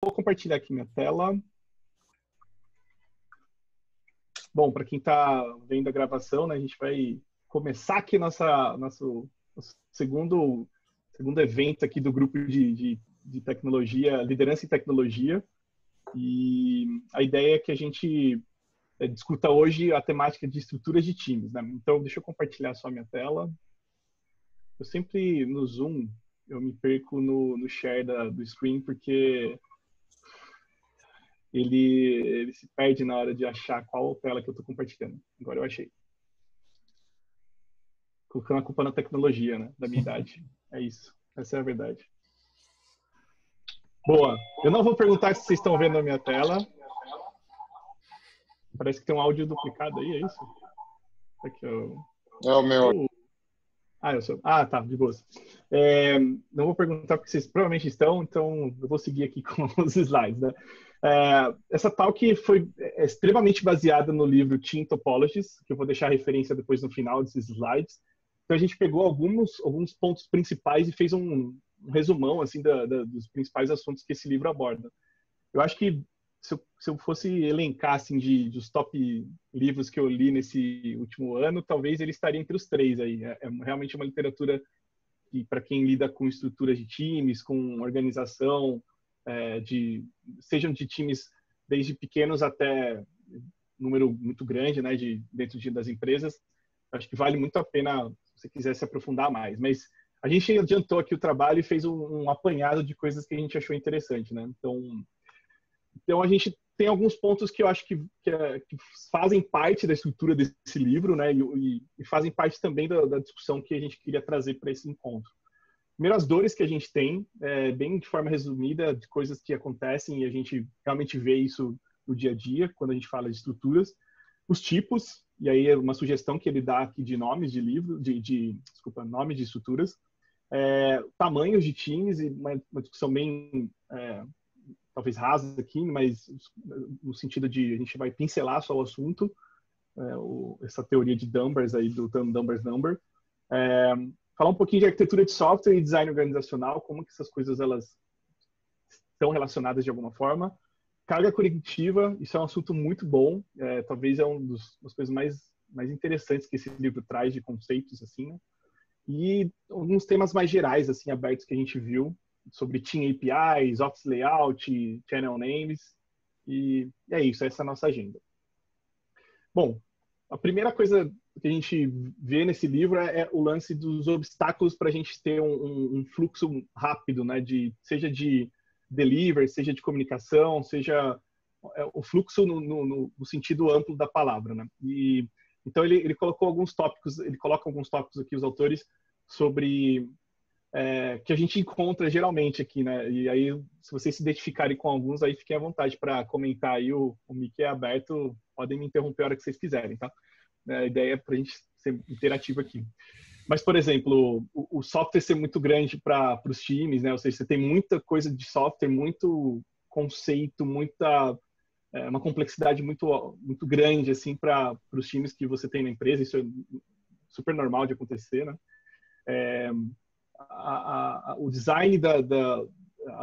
Vou compartilhar aqui minha tela. Bom, para quem está vendo a gravação, né, a gente vai começar aqui nosso segundo evento aqui do grupo de tecnologia, liderança em tecnologia. E a ideia é que a gente discuta hoje a temática de estruturas de times, né? Então, deixa eu compartilhar só a minha tela. Eu sempre, no Zoom, eu me perco no share do screen, porque ele se perde na hora de achar qual tela que eu estou compartilhando. Agora eu achei. Colocando a culpa na tecnologia, né? Da minha idade. É isso. Essa é a verdade. Boa. Eu não vou perguntar se vocês estão vendo a minha tela. Parece que tem um áudio duplicado aí, é isso? Aqui, É o meu. Tá, de boa. Não vou perguntar porque vocês provavelmente estão, então eu vou seguir aqui com os slides, né? Essa talk foi extremamente baseada no livro Team Topologies, que eu vou deixar a referência depois no final desses slides. Então a gente pegou alguns pontos principais e fez um resumão assim dos principais assuntos que esse livro aborda. Eu acho que se eu fosse elencar assim, dos top livros que eu li nesse último ano, talvez ele estaria entre os 3 aí. É realmente uma literatura que, para quem lida com estruturas de times, com organização, sejam de times desde pequenos até número muito grande, né, dentro das empresas, acho que vale muito a pena se você quiser se aprofundar mais. Mas a gente adiantou aqui o trabalho e fez um apanhado de coisas que a gente achou interessante, né? Então, a gente tem alguns pontos que eu acho que fazem parte da estrutura desse livro, né? E fazem parte também da discussão que a gente queria trazer para esse encontro. Primeiro, as dores que a gente tem, bem de forma resumida, de coisas que acontecem e a gente realmente vê isso no dia a dia, quando a gente fala de estruturas. Os tipos, e aí é uma sugestão que ele dá aqui de nomes de livro, nomes de estruturas. Tamanhos de times, e uma discussão bem... talvez rasa aqui, mas no sentido de a gente vai pincelar só o assunto, essa teoria de Dunbars aí, do Dunbars Number. Falar um pouquinho de arquitetura de software e design organizacional, como que essas coisas elas estão relacionadas de alguma forma. Carga cognitiva, isso é um assunto muito bom, talvez é das coisas mais interessantes que esse livro traz de conceitos, assim, né? E alguns temas mais gerais, assim, abertos que a gente viu, sobre Team APIs, Office Layout, Channel Names, e é isso, essa é a nossa agenda. Bom, a primeira coisa que a gente vê nesse livro é o lance dos obstáculos para a gente ter um fluxo rápido, né? Seja de delivery, seja de comunicação, seja o fluxo no sentido amplo da palavra, né? E então ele colocou alguns tópicos, ele coloca alguns tópicos aqui, os autores, sobre que a gente encontra geralmente aqui, né? E aí, se vocês se identificarem com alguns, aí fiquem à vontade para comentar aí, o mic é aberto, podem me interromper a hora que vocês quiserem, tá? A ideia é para a gente ser interativo aqui. Mas, por exemplo, o software ser muito grande para os times, né? Ou seja, você tem muita coisa de software, muito conceito, uma complexidade muito grande, assim, para os times que você tem na empresa. Isso é super normal de acontecer, né? O design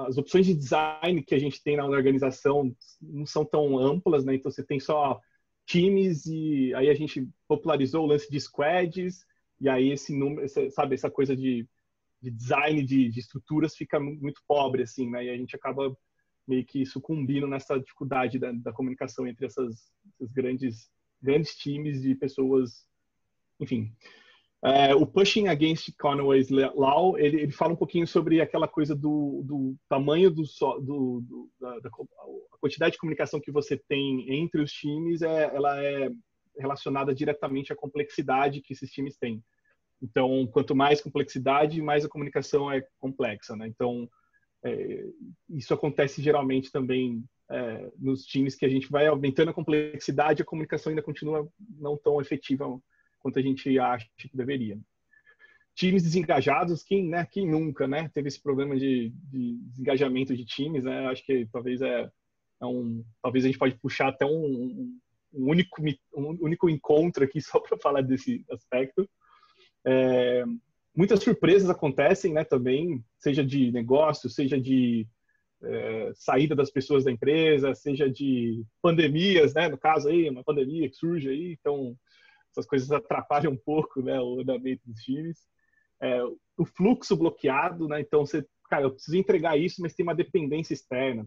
as opções de design que a gente tem na organização não são tão amplas, né? Então você tem só times e aí a gente popularizou o lance de squads e aí esse número, sabe, essa coisa de design de estruturas fica muito pobre, assim, né? E a gente acaba meio que sucumbindo nessa dificuldade da comunicação entre esses grandes times de pessoas, enfim. O Pushing Against Conway's Law, ele fala um pouquinho sobre aquela coisa do tamanho da quantidade de comunicação que você tem entre os times, ela é relacionada diretamente à complexidade que esses times têm. Então, quanto mais complexidade, mais a comunicação é complexa, né? Então, isso acontece geralmente também nos times que a gente vai aumentando a complexidade, a comunicação ainda continua não tão efetiva quanto a gente acha que deveria. Times desengajados, quem nunca, né, teve esse problema de desengajamento de times, né? Acho que talvez talvez a gente pode puxar até um único encontro aqui só para falar desse aspecto. Muitas surpresas acontecem, né, também, seja de negócio, seja de saída das pessoas da empresa, seja de pandemias, né? No caso aí, uma pandemia que surge aí, então essas coisas atrapalham um pouco, né, o andamento dos times. O fluxo bloqueado, né? Então cara, eu preciso entregar isso, mas tem uma dependência externa,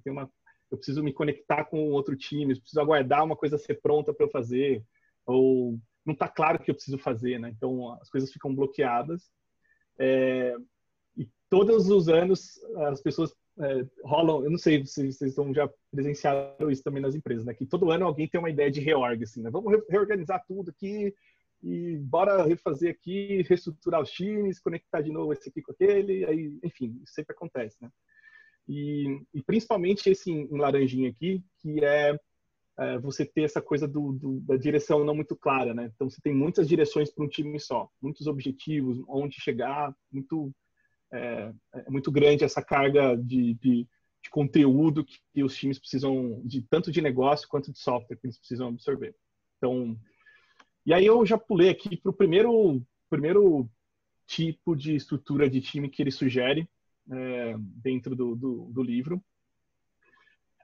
eu preciso me conectar com outro time, eu preciso aguardar uma coisa ser pronta para eu fazer, ou não está claro o que eu preciso fazer, né? Então as coisas ficam bloqueadas. E todos os anos as pessoas rolam, eu não sei se vocês já presenciaram isso também nas empresas, né? Que todo ano alguém tem uma ideia de reorg, assim, né? Vamos reorganizar tudo aqui e bora refazer aqui, reestruturar os times, conectar de novo esse aqui com aquele, aí, enfim, isso sempre acontece, né? E principalmente esse em laranjinha aqui, que você ter essa coisa da direção não muito clara, né? Então você tem muitas direções para um time só, muitos objetivos, onde chegar, é muito grande essa carga de conteúdo que os times precisam, tanto de negócio quanto de software, que eles precisam absorver. Então, e aí eu já pulei aqui para o primeiro tipo de estrutura de time que ele sugere dentro do livro.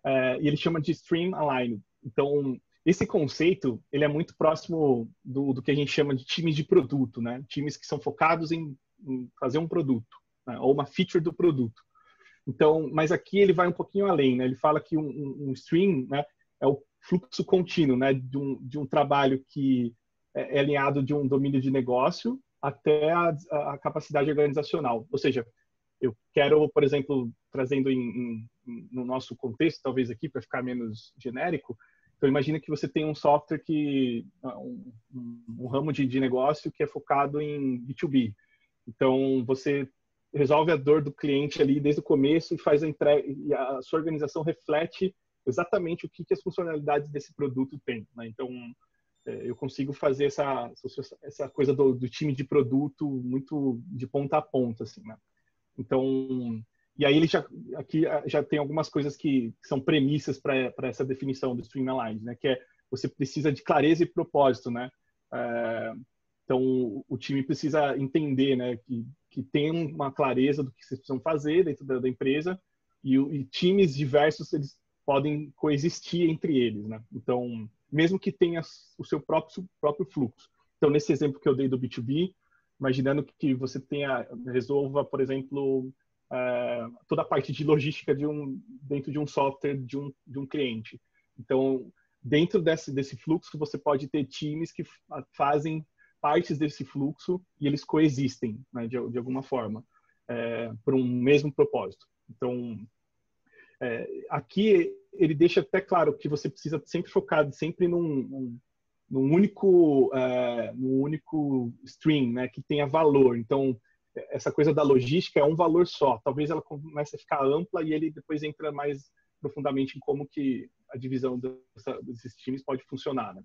E ele chama de Stream Aligned. Então, esse conceito ele é muito próximo do que a gente chama de times de produto, né? Times que são focados em fazer um produto, né? Ou uma feature do produto. Então, mas aqui ele vai um pouquinho além, né? Ele fala que um stream, né, é o fluxo contínuo, né, de um trabalho que é alinhado de um domínio de negócio até a capacidade organizacional. Ou seja, eu quero, por exemplo, trazendo no nosso contexto, talvez aqui, para ficar menos genérico, então imagina que você tem um software um ramo de negócio que é focado em B2B. Então, você resolve a dor do cliente ali desde o começo e faz a entrega, e a sua organização reflete exatamente o que as funcionalidades desse produto têm, né? Então, eu consigo fazer essa coisa do time de produto muito de ponta a ponta, assim, né? Então, e aí ele aqui já tem algumas coisas que são premissas para essa definição do Stream Aligned, né? Que você precisa de clareza e propósito, né? Então, o time precisa entender, né, que tem uma clareza do que vocês precisam fazer dentro da empresa e times diversos, eles podem coexistir entre eles, né? Então, mesmo que tenha o seu próprio fluxo. Então, nesse exemplo que eu dei do B2B, imaginando que você resolva, por exemplo, toda a parte de logística dentro de um software de um cliente. Então, dentro desse fluxo, você pode ter times que fazem partes desse fluxo e eles coexistem, né, de alguma forma, por um mesmo propósito. Então, aqui ele deixa até claro que você precisa sempre focar sempre num único stream, né, que tenha valor. Então, essa coisa da logística é um valor só. Talvez ela comece a ficar ampla e ele depois entra mais profundamente em como que a divisão desses times pode funcionar, né?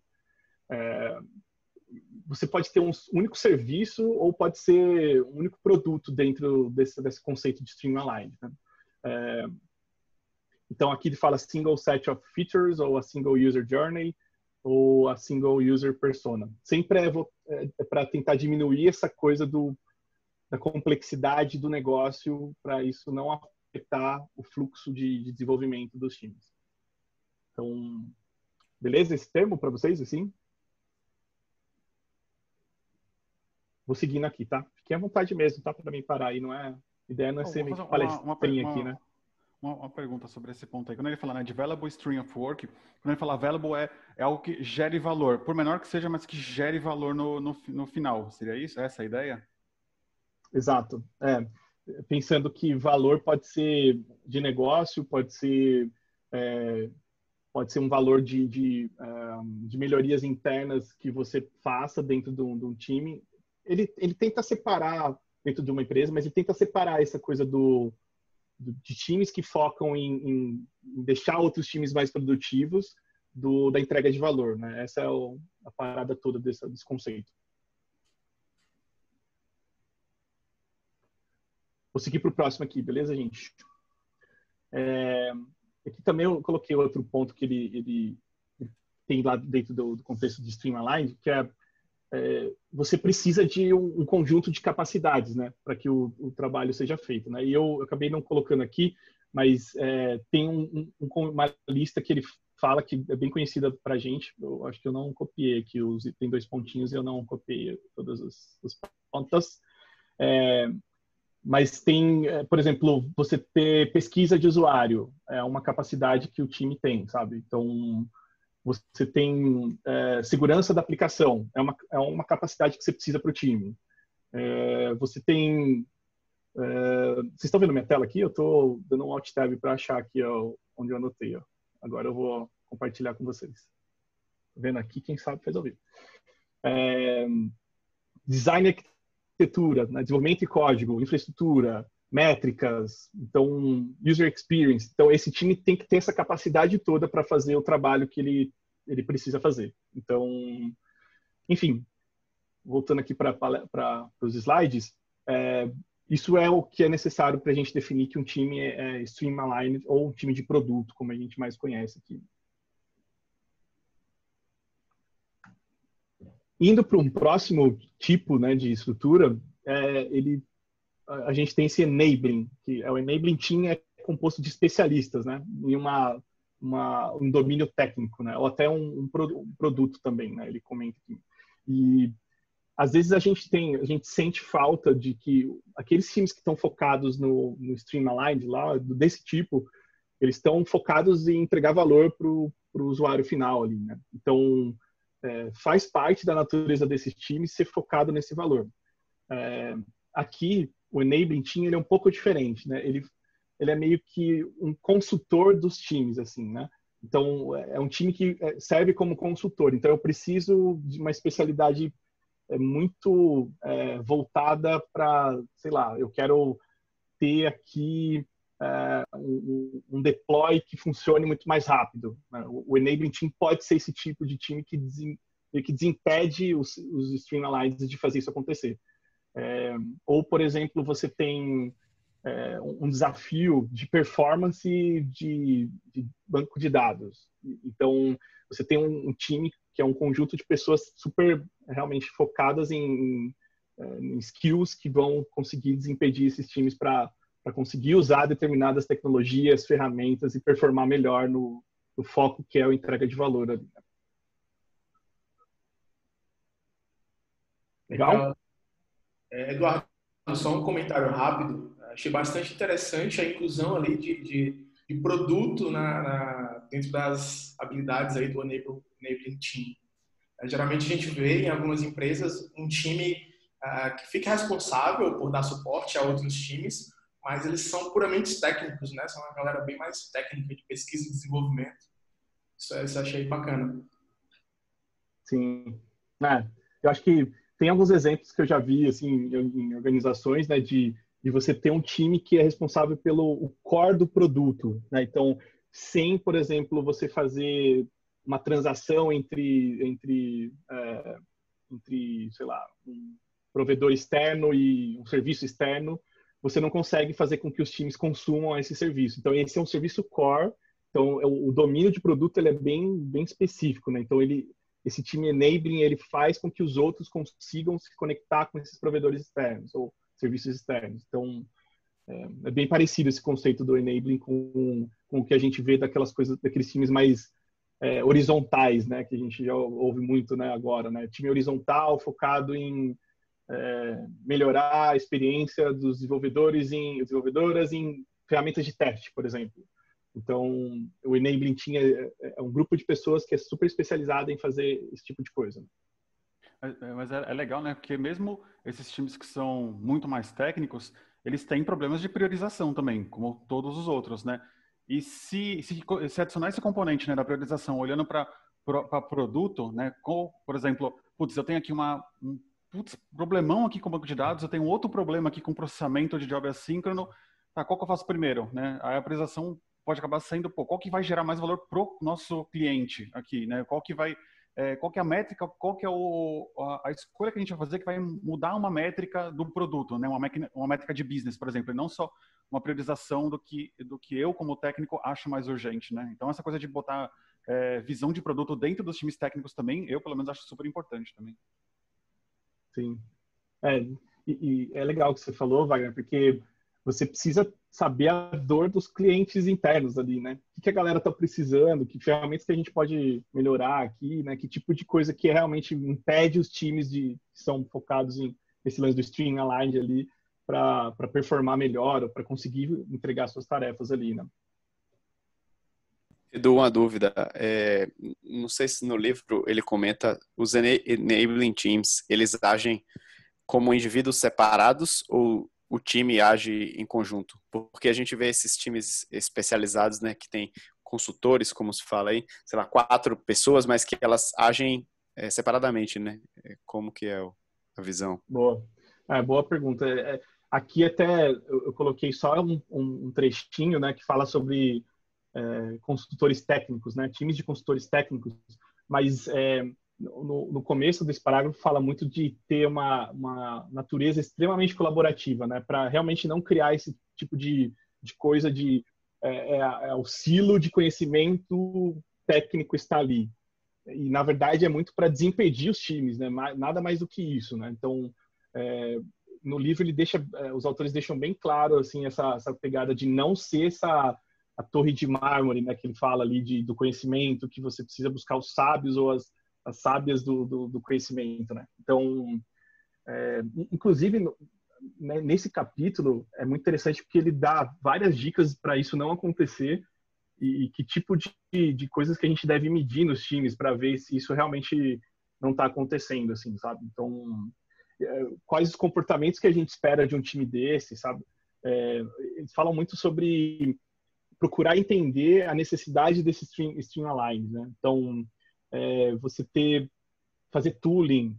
Você pode ter um único serviço ou pode ser um único produto dentro desse conceito de Stream Aligned, né? Então, aqui ele fala single set of features ou a single user journey ou a single user persona. Sempre para tentar diminuir essa coisa da complexidade do negócio para isso não afetar o fluxo de desenvolvimento dos times. Então, beleza esse termo para vocês, assim? Vou seguindo aqui, tá? Fiquem à vontade mesmo, tá? Para mim parar aí, a ideia não é ser meio que palestrinha aqui, né? Uma pergunta sobre esse ponto aí. Quando ele fala, né, de valuable stream of work, quando ele fala valuable é algo que gere valor, por menor que seja, mas que gere valor no final. Seria isso? Essa a ideia? Exato. Pensando que valor pode ser de negócio, pode ser um valor de melhorias internas que você faça dentro de um time. Ele tenta separar dentro de uma empresa, mas ele tenta separar essa coisa de times que focam em deixar outros times mais produtivos da entrega de valor, né? Essa é a parada toda desse conceito. Vou seguir para o próximo aqui, beleza, gente? Aqui também eu coloquei outro ponto que ele tem lá dentro do contexto de Stream Aligned, que você precisa de um conjunto de capacidades, né, para que o trabalho seja feito, né? E eu acabei não colocando aqui, mas tem uma lista que ele fala que é bem conhecida para a gente. Eu acho que eu não copiei aqui, tem 2 pontinhos e eu não copiei todas as pontas. Mas tem, por exemplo, você ter pesquisa de usuário, é uma capacidade que o time tem, sabe? Então, você tem segurança da aplicação, é uma capacidade que você precisa para o time. Você tem... vocês estão vendo minha tela aqui? Eu estou dando um Alt Tab para achar aqui onde eu anotei. Ó. Agora eu vou compartilhar com vocês. Tá vendo aqui? Quem sabe faz ao vivo. Design e arquitetura, né? Desenvolvimento e código, infraestrutura, métricas, então user experience. Então esse time tem que ter essa capacidade toda para fazer o trabalho que ele precisa fazer. Então, enfim, voltando aqui para os slides, isso é o que é necessário para a gente definir que um time é stream aligned ou um time de produto, como a gente mais conhece aqui. Indo para um próximo tipo, né, de estrutura, a gente tem esse enabling, que o enabling team é composto de especialistas, né, em um domínio técnico, né, ou até um produto também, né, ele comenta aqui. E às vezes a gente sente falta de que aqueles times que estão focados no stream aligned lá, desse tipo, eles estão focados em entregar valor para o usuário final ali, né? Então, faz parte da natureza desses times ser focado nesse valor. Aqui, o Enabling Team ele é um pouco diferente, né? Ele é meio que um consultor dos times, assim, né? Então, é um time que serve como consultor. Então, eu preciso de uma especialidade muito voltada para, sei lá, eu quero ter aqui um deploy que funcione muito mais rápido. O Enabling Team pode ser esse tipo de time que desimpede os stream aligned de fazer isso acontecer. Ou, por exemplo, você tem um desafio de performance de banco de dados. Então, você tem um time que é um conjunto de pessoas super realmente focadas em skills que vão conseguir desimpedir esses times para conseguir usar determinadas tecnologias, ferramentas e performar melhor no foco que é a entrega de valor ali. Legal? Eduardo, só um comentário rápido. Achei bastante interessante a inclusão ali de produto dentro das habilidades aí do Enabling Team. Geralmente a gente vê em algumas empresas um time que fica responsável por dar suporte a outros times, mas eles são puramente técnicos, né? São uma galera bem mais técnica de pesquisa e desenvolvimento. Isso eu achei bacana. Sim. Eu acho que tem alguns exemplos que eu já vi assim, em organizações, né, de você ter um time que é responsável pelo core do produto. Né? Então, sem, por exemplo, você fazer uma transação entre sei lá, um provedor externo e um serviço externo, você não consegue fazer com que os times consumam esse serviço. Então, esse é um serviço core. Então, o domínio de produto ele é bem específico. Né? Então, esse time enabling ele faz com que os outros consigam se conectar com esses provedores externos ou serviços externos. Então, é bem parecido esse conceito do enabling com o que a gente vê daquelas coisas, daqueles times mais horizontais, né, que a gente já ouve muito, né, agora, né, time horizontal focado em melhorar a experiência dos desenvolvedoras em ferramentas de teste, por exemplo. Então, o Enabling Team é um grupo de pessoas que é super especializado em fazer esse tipo de coisa. Mas é legal, né? Porque mesmo esses times que são muito mais técnicos, eles têm problemas de priorização também, como todos os outros, né? E se adicionar esse componente, né, da priorização, olhando para produto, né? Por exemplo, eu tenho aqui um problemão aqui com o banco de dados, eu tenho outro problema aqui com processamento de job assíncrono. Tá, qual que eu faço primeiro, né? Aí a priorização pode acabar sendo, qual que vai gerar mais valor pro nosso cliente aqui, né? Qual que é a métrica, qual que é a escolha que a gente vai fazer que vai mudar uma métrica do produto, né? Uma métrica de business, por exemplo, e não só uma priorização do que eu, como técnico, acho mais urgente, né? Então, essa coisa de botar visão de produto dentro dos times técnicos também, eu, pelo menos, acho super importante também. Sim. E é legal o que você falou, Wagner, porque você precisa saber a dor dos clientes internos ali, né? O que a galera está precisando, que ferramentas que a gente pode melhorar aqui, né? Que tipo de coisa que realmente impede os times que são focados nesse lance do stream aligned ali para performar melhor ou para conseguir entregar suas tarefas ali, né? Edu, uma dúvida. Não sei se no livro ele comenta os enabling teams, eles agem como indivíduos separados ou o time age em conjunto? Porque a gente vê esses times especializados, né, que tem consultores, como se fala aí, sei lá, 4 pessoas, mas que elas agem separadamente, né? Como que é a visão? Boa. Boa pergunta. Aqui até eu coloquei só um trechinho, né, que fala sobre consultores técnicos, né, times de consultores técnicos, mas no começo desse parágrafo fala muito de ter uma natureza extremamente colaborativa, né, para realmente não criar esse tipo de coisa de o silo de conhecimento técnico está ali. E, na verdade, é muito para desimpedir os times, né, nada mais do que isso, né, então no livro ele deixa, os autores deixam bem claro assim essa pegada de não ser a torre de mármore, né, que ele fala ali do conhecimento, que você precisa buscar os sábios ou as sábias do conhecimento, né? Então, inclusive, nesse capítulo, é muito interessante porque ele dá várias dicas para isso não acontecer e que tipo de coisas que a gente deve medir nos times para ver se isso realmente não está acontecendo, assim, sabe? Então, quais os comportamentos que a gente espera de um time desse, sabe? Eles falam muito sobre procurar entender a necessidade desse stream align, né? Então, você fazer tooling,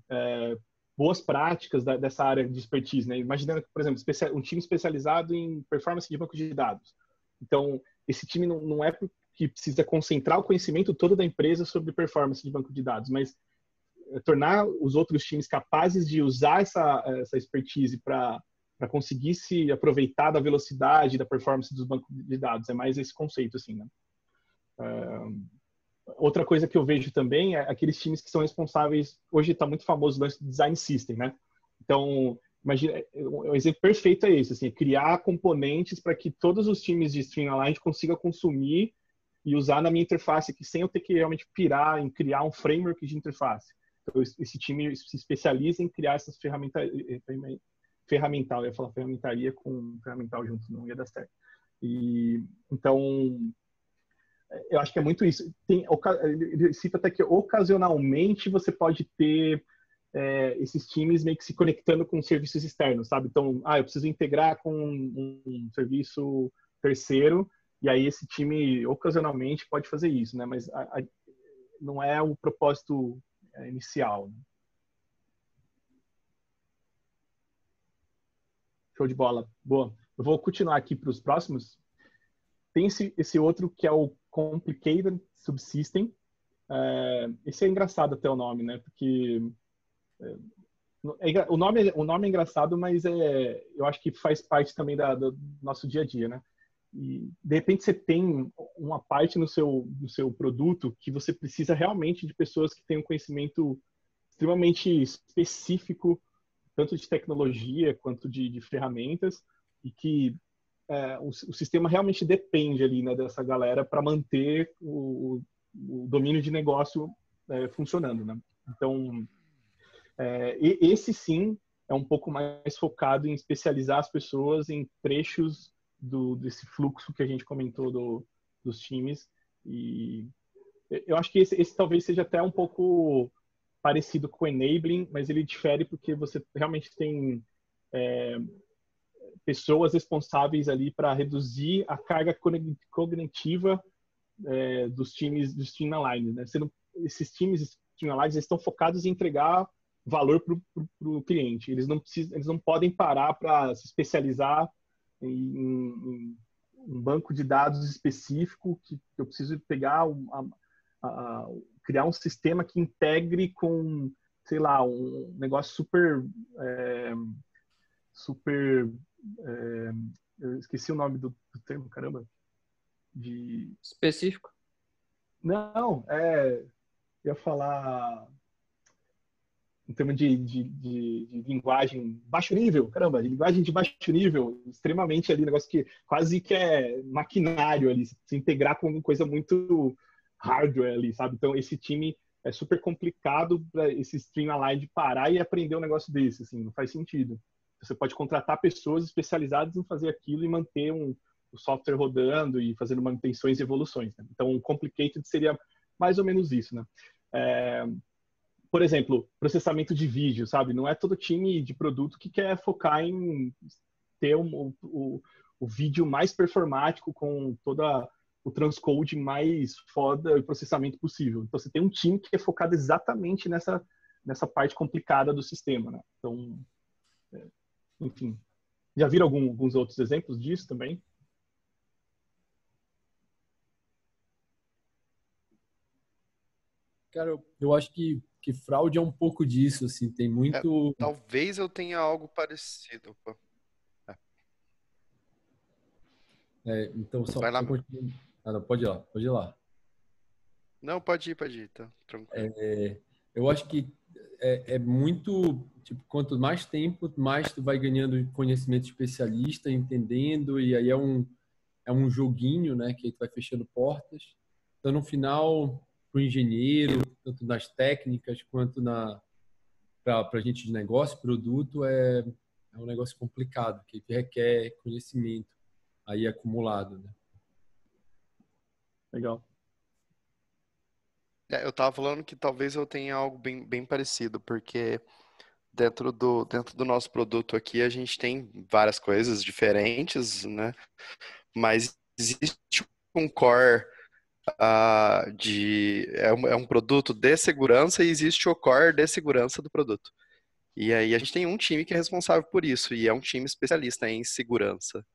boas práticas dessa área de expertise, né? Imaginando que, por exemplo, um time especializado em performance de banco de dados. Então, esse time não é que precisa concentrar o conhecimento todo da empresa sobre performance de banco de dados, mas tornar os outros times capazes de usar essa expertise para conseguir se aproveitar da velocidade, da performance dos bancos de dados. É mais esse conceito, assim, né? Outra coisa que eu vejo também é aqueles times que são responsáveis, hoje está muito famoso o lance do design system, né? Então, imagina, um exemplo perfeito é esse, assim, criar componentes para que todos os times de stream aligned consigam consumir e usar na minha interface aqui, sem eu ter que realmente pirar em criar um framework de interface. Então, esse time se especializa em criar essas ferramental, eu ia falar ferramentaria com ferramental junto, não ia dar certo. E, então, eu acho que é muito isso. Ele cita até que ocasionalmente você pode ter esses times meio que se conectando com serviços externos, sabe? Então, eu preciso integrar com um serviço terceiro, e aí esse time ocasionalmente pode fazer isso, né? Mas não é o propósito inicial, né? Show de bola. Boa. Eu vou continuar aqui para os próximos. Tem esse outro que é o Complicated Subsystem. Esse é engraçado até o nome, né? Porque o nome é engraçado, mas eu acho que faz parte também do nosso dia a dia, né? E, de repente, você tem uma parte no seu produto que você precisa realmente de pessoas que tenham conhecimento extremamente específico, tanto de tecnologia quanto de ferramentas, e que o sistema realmente depende ali, né, dessa galera para manter o domínio de negócio funcionando, né? Então, esse sim é um pouco mais focado em especializar as pessoas em trechos desse fluxo que a gente comentou dos times. E eu acho que esse talvez seja até um pouco parecido com o enabling, mas ele difere porque você realmente tem pessoas responsáveis ali para reduzir a carga cognitiva dos times do Stream Align, né? Esses times Stream Align estão focados em entregar valor para o cliente. Eles não podem parar para se especializar em um banco de dados específico que eu preciso pegar criar um sistema que integre com, sei lá, um negócio super eu esqueci o nome do termo, caramba. Específico? Não, ia falar... em termos de linguagem baixo nível, caramba, de linguagem de baixo nível, extremamente ali, negócio que quase que é maquinário ali, se integrar com uma coisa muito hardware ali, sabe? Então, esse time é super complicado para esse stream aligned parar e aprender um negócio desse, assim, não faz sentido. Você pode contratar pessoas especializadas em fazer aquilo e manter o software rodando e fazendo manutenções e evoluções, né? Então, o complicated seria mais ou menos isso, né? Por exemplo, processamento de vídeo, sabe? Não é todo time de produto que quer focar em ter o vídeo mais performático com toda o transcode mais foda e processamento possível. Então, você tem um time que é focado exatamente nessa parte complicada do sistema, né? Então, enfim. Já viram alguns outros exemplos disso também? Cara, eu acho que fraude é um pouco disso, assim, tem muito... Talvez eu tenha algo parecido. Pô. Então, Vai lá, continua. Não, pode ir lá. Não, pode ir, tá tranquilo. Eu acho que é muito, tipo, quanto mais tempo, mais tu vai ganhando conhecimento especialista, entendendo, e aí é um joguinho, né, que aí tu vai fechando portas. Então, no final, para o engenheiro, tanto nas técnicas quanto para a gente de negócio, produto, é um negócio complicado, que requer conhecimento aí acumulado, né? Legal. Eu tava falando que talvez eu tenha algo bem parecido, porque dentro do nosso produto aqui a gente tem várias coisas diferentes, né? Mas existe um core é um produto de segurança e existe o core de segurança do produto. E aí a gente tem um time que é responsável por isso, e é um time especialista em segurança.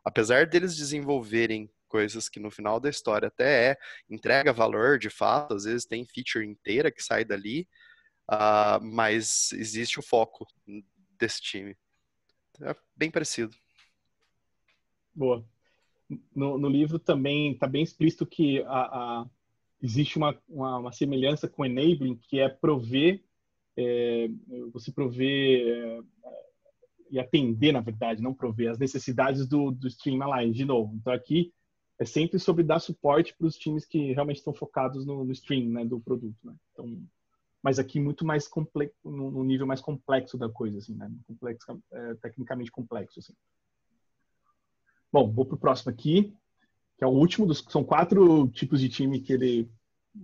Apesar deles desenvolverem coisas que no final da história até entrega valor de fato, às vezes tem feature inteira que sai dali, mas existe o foco desse time. É bem parecido. Boa. No livro também está bem explícito que existe uma semelhança com enabling, que é você prover e atender, na verdade, não prover, as necessidades do stream align, de novo. Então, aqui é sempre sobre dar suporte para os times que realmente estão focados no stream, né, do produto, né? Então, mas aqui muito mais complexo, no nível mais complexo da coisa, assim, né? Tecnicamente complexo, assim. Bom, vou para o próximo aqui, que é o último são 4 tipos de time que eles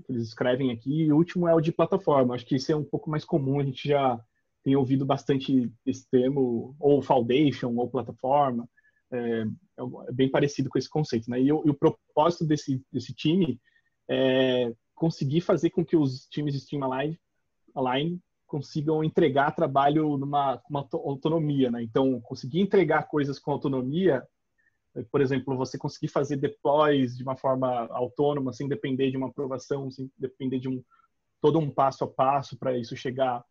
escrevem aqui, e o último é o de plataforma. Acho que esse é um pouco mais comum, a gente já tem ouvido bastante esse termo, ou foundation, ou plataforma, é bem parecido com esse conceito, né? E o propósito desse time é conseguir fazer com que os times de Stream Align consigam entregar trabalho numa autonomia, né? Então, conseguir entregar coisas com autonomia, por exemplo, você conseguir fazer deploys de uma forma autônoma, sem depender de uma aprovação, sem depender de todo um passo a passo para isso chegar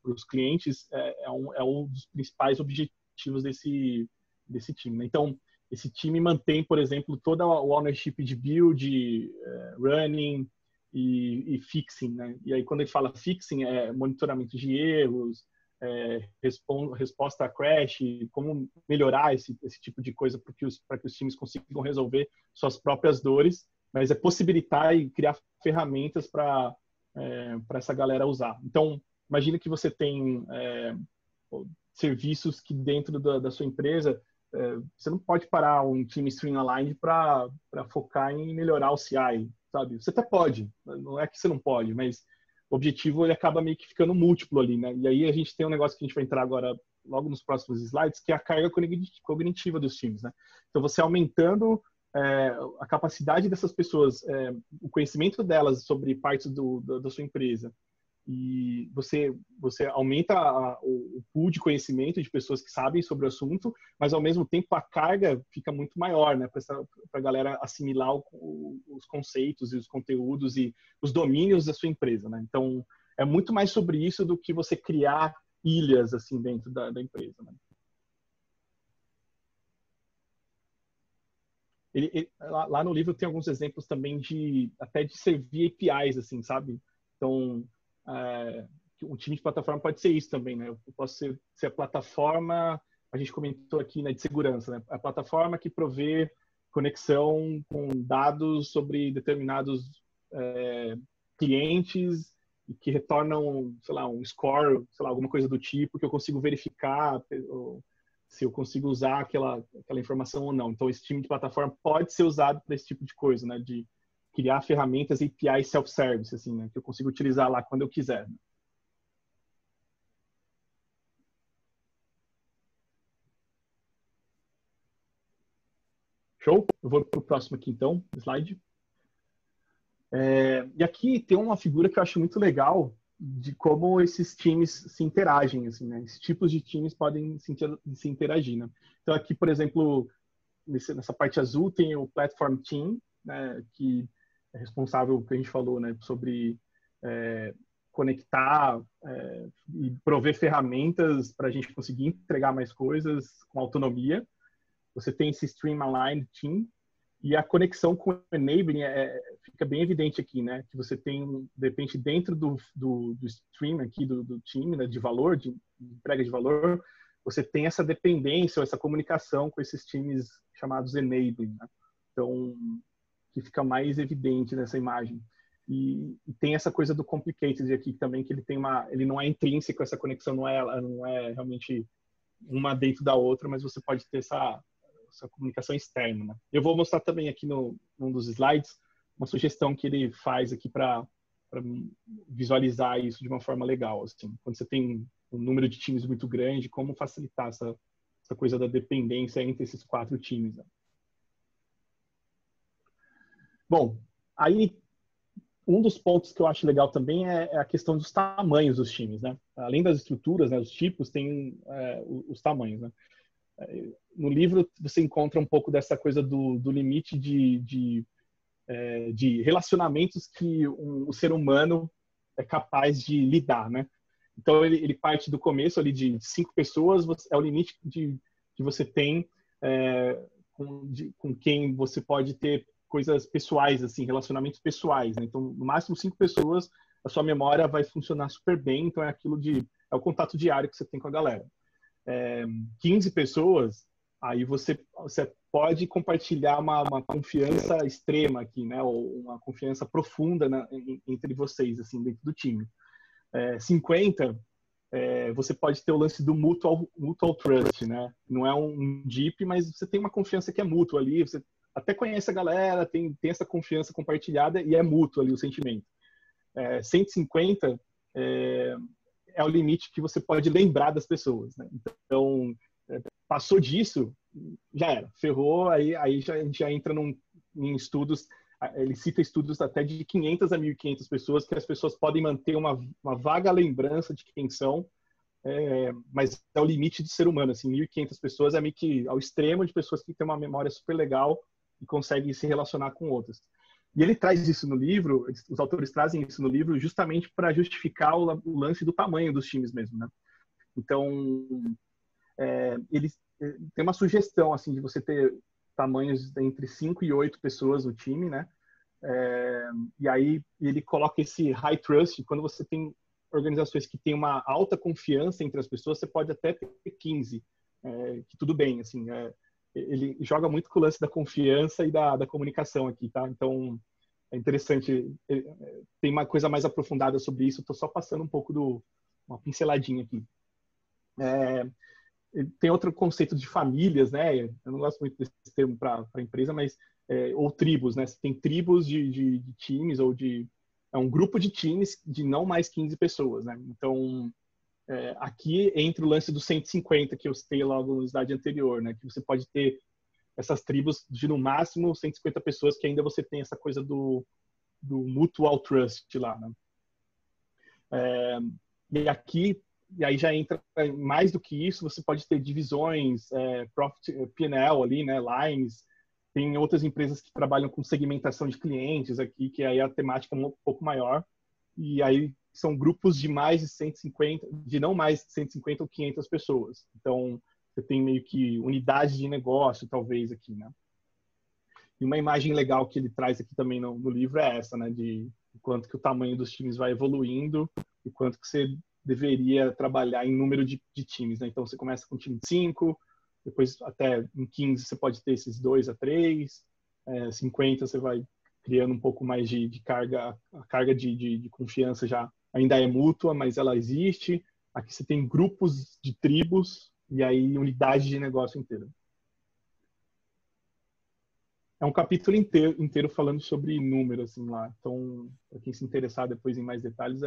para os clientes, é um dos principais objetivos desse time, né? Então, esse time mantém, por exemplo, toda a ownership de build, running e fixing, né? E aí, quando ele fala fixing, é monitoramento de erros, resposta a crash, como melhorar esse tipo de coisa para que os times consigam resolver suas próprias dores, mas é possibilitar e criar ferramentas para essa galera usar. Então, imagina que você tem serviços que dentro da sua empresa, você não pode parar um time streamline para focar em melhorar o CI, sabe? Você até pode, não é que você não pode, mas o objetivo ele acaba meio que ficando múltiplo ali, né? E aí a gente tem um negócio que a gente vai entrar agora, logo nos próximos slides, que é a carga cognitiva dos times, né? Então, você aumentando a capacidade dessas pessoas, o conhecimento delas sobre partes da sua empresa, e você aumenta o pool de conhecimento de pessoas que sabem sobre o assunto, mas ao mesmo tempo a carga fica muito maior, né, para a galera assimilar os conceitos e os conteúdos e os domínios da sua empresa, né? Então é muito mais sobre isso do que você criar ilhas assim dentro da empresa, né? Lá no livro tem alguns exemplos também até de servir APIs, assim, sabe? Então, um time de plataforma pode ser isso também, né? Eu posso ser a plataforma, a gente comentou aqui, né, de segurança, né? A plataforma que provê conexão com dados sobre determinados clientes e que retornam, sei lá, um score, sei lá, alguma coisa do tipo que eu consigo verificar se eu consigo usar aquela informação ou não. Então, esse time de plataforma pode ser usado para esse tipo de coisa, né? De criar ferramentas API self-service, assim, né? Que eu consigo utilizar lá quando eu quiser. Show? Eu vou para o próximo aqui, então, slide. E aqui tem uma figura que eu acho muito legal de como esses times se interagem, assim, né? Esses tipos de times podem se interagir, né? Então, aqui, por exemplo, nessa parte azul tem o Platform Team, né? Que é responsável, que a gente falou, né? Sobre conectar e prover ferramentas para a gente conseguir entregar mais coisas com autonomia. Você tem esse Stream Aligned Team, e a conexão com o Enabling fica bem evidente aqui, né? Que você tem, de repente, dentro do stream aqui, do time, né? De valor, de entrega de valor, você tem essa dependência ou essa comunicação com esses times chamados Enabling, né? Então, que fica mais evidente nessa imagem. E tem essa coisa do Complicated aqui também, que ele não é intrínseco, essa conexão não é realmente uma dentro da outra, mas você pode ter essa comunicação externa, né? Eu vou mostrar também aqui num dos slides uma sugestão que ele faz aqui para visualizar isso de uma forma legal, assim. Quando você tem um número de times muito grande, como facilitar essa coisa da dependência entre esses 4 times, né? Bom, aí um dos pontos que eu acho legal também é a questão dos tamanhos dos times, né? Além das estruturas, né, os tipos, tem os tamanhos, né? No livro você encontra um pouco dessa coisa do limite de relacionamentos que o ser humano é capaz de lidar, né? Então ele parte do começo ali de 5 pessoas, é o limite que você tem com quem você pode ter coisas pessoais, assim, relacionamentos pessoais, né? Então, no máximo 5 pessoas, a sua memória vai funcionar super bem, então é o contato diário que você tem com a galera. 15 pessoas, aí você pode compartilhar uma confiança extrema aqui, né? Ou uma confiança profunda entre vocês, assim, dentro do time. 50, você pode ter o lance do mutual trust, né? Não é um DIP, mas você tem uma confiança que é mútua ali, você até conhece a galera, tem essa confiança compartilhada e é mútuo ali o sentimento. 150 é o limite que você pode lembrar das pessoas, né? Então, passou disso, já era, ferrou, aí a gente já entra em estudos, ele cita estudos até de 500 a 1.500 pessoas, que as pessoas podem manter uma vaga lembrança de quem são, mas é o limite do ser humano, assim, 1.500 pessoas é meio que ao extremo de pessoas que têm uma memória super legal e conseguem se relacionar com outras. E ele traz isso no livro, os autores trazem isso no livro justamente para justificar o lance do tamanho dos times mesmo, né? Então, ele tem uma sugestão, assim, de você ter tamanhos entre 5 e 8 pessoas no time, né? E aí ele coloca esse high trust, quando você tem organizações que têm uma alta confiança entre as pessoas, você pode até ter 15, que tudo bem, assim, ele joga muito com o lance da confiança e da comunicação aqui, tá? Então, é interessante. Tem uma coisa mais aprofundada sobre isso. Estou só passando um pouco uma pinceladinha aqui. Tem outro conceito de famílias, né? Eu não gosto muito desse termo para empresa, mas ou tribos, né? Você tem tribos de times ou é um grupo de times de não mais 15 pessoas, né? Então, aqui entra o lance do 150 que eu citei logo no slide anterior, né? Que você pode ter essas tribos de no máximo 150 pessoas, que ainda você tem essa coisa do mutual trust lá, né? E aí já entra mais do que isso, você pode ter divisões, profit, P&L ali, né? Lines. Tem outras empresas que trabalham com segmentação de clientes aqui, que aí a temática é um pouco maior. E aí são grupos de mais de 150, de não mais de 150 ou 500 pessoas. Então, você tem meio que unidade de negócio, talvez, aqui, né? E uma imagem legal que ele traz aqui também no livro é essa, né? De quanto que o tamanho dos times vai evoluindo e quanto que você deveria trabalhar em número de times, né? Então, você começa com um time de 5, depois até em 15 você pode ter esses 2 a 3, 50 você vai criando um pouco mais de carga, a carga de confiança já ainda é mútua, mas ela existe. Aqui você tem grupos de tribos e aí unidade de negócio inteira. É um capítulo inteiro falando sobre número, assim, lá. Então, para quem se interessar depois em mais detalhes,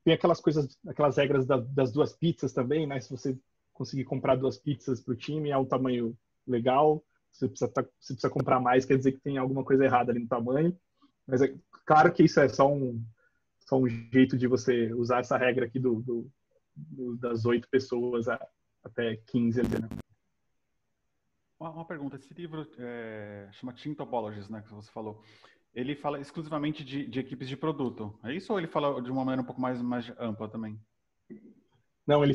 tem aquelas coisas, aquelas regras das 2 pizzas também, né? Se você conseguir comprar 2 pizzas para o time, é um tamanho legal. Se você precisa comprar mais, quer dizer que tem alguma coisa errada ali no tamanho. Mas é claro que isso é só um jeito de você usar essa regra aqui das 8 pessoas até 15 ali, né? Uma pergunta, esse livro chama Team Topologies, né, que você falou. Ele fala exclusivamente de equipes de produto, é isso ou ele fala de uma maneira um pouco mais ampla também? Não, ele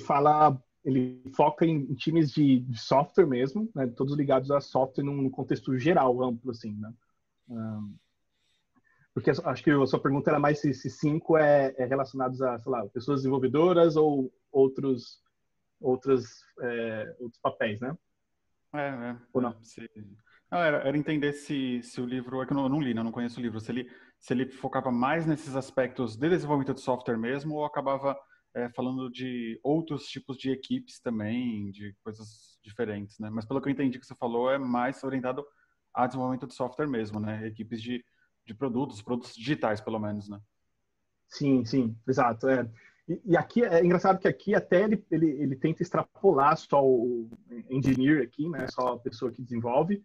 foca em times de software mesmo, né, todos ligados a software num contexto geral, amplo, assim, né? Porque acho que a sua pergunta era mais se 5 é relacionados a, sei lá, pessoas desenvolvedoras ou outros papéis, né? Ou não? Não, era entender se o livro, é que eu não li, né, eu não conheço o livro, se ele focava mais nesses aspectos de desenvolvimento de software mesmo ou acabava falando de outros tipos de equipes também, de coisas diferentes, né? Mas pelo que eu entendi que você falou, é mais orientado a desenvolvimento de software mesmo, né? Equipes de produtos digitais, pelo menos, né? Sim, exato. E aqui é engraçado que aqui até ele tenta extrapolar só o engineer aqui, né? Só a pessoa que desenvolve,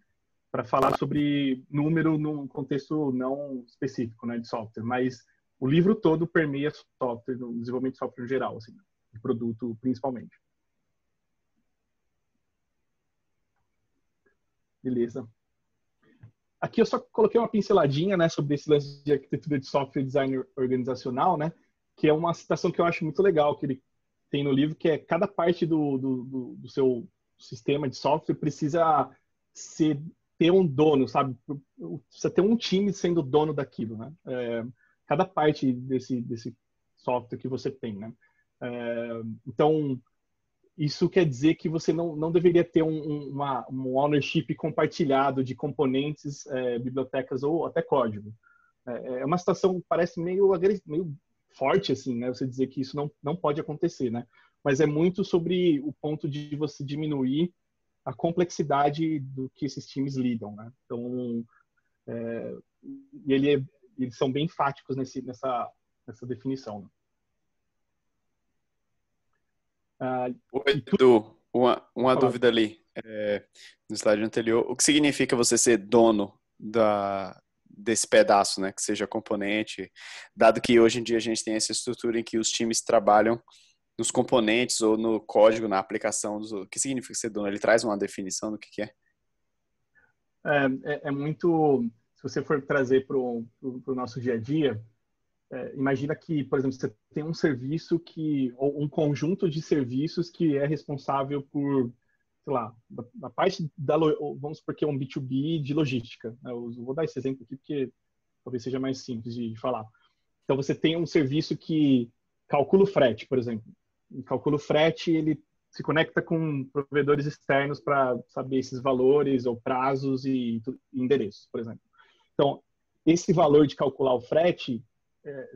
para falar sobre número num contexto não específico, né, de software. Mas o livro todo permeia software, no desenvolvimento de software em geral, assim, de produto principalmente. Beleza. Aqui eu só coloquei uma pinceladinha, né, sobre esse lance de arquitetura de software design organizacional, né, que é uma citação que eu acho muito legal que ele tem no livro, que é cada parte do seu sistema de software precisa ter um dono, sabe? Precisa ter um time sendo dono daquilo, né? Cada parte desse software que você tem, né? Então, isso quer dizer que você não deveria ter um ownership compartilhado de componentes, bibliotecas ou até código. É uma situação que parece meio forte, assim, né? Você dizer que isso não pode acontecer, né? Mas é muito sobre o ponto de você diminuir a complexidade do que esses times lidam, né? Então, eles são bem enfáticos nessa definição. Né? Oi, Edu, uma dúvida ali, no slide anterior. O que significa você ser dono desse pedaço, né? Que seja componente, dado que hoje em dia a gente tem essa estrutura em que os times trabalham nos componentes ou no código, na aplicação. O que significa ser dono? Ele traz uma definição do que é? É muito... Se você for trazer para o nosso dia a dia, imagina que, por exemplo, você tem um serviço ou um conjunto de serviços que é responsável por, sei lá, a parte vamos supor que é um B2B de logística. Eu vou dar esse exemplo aqui porque talvez seja mais simples de falar. Então, você tem um serviço que calcula o frete, por exemplo. E calcula o frete, ele se conecta com provedores externos para saber esses valores ou prazos e endereços, por exemplo. Então, esse valor de calcular o frete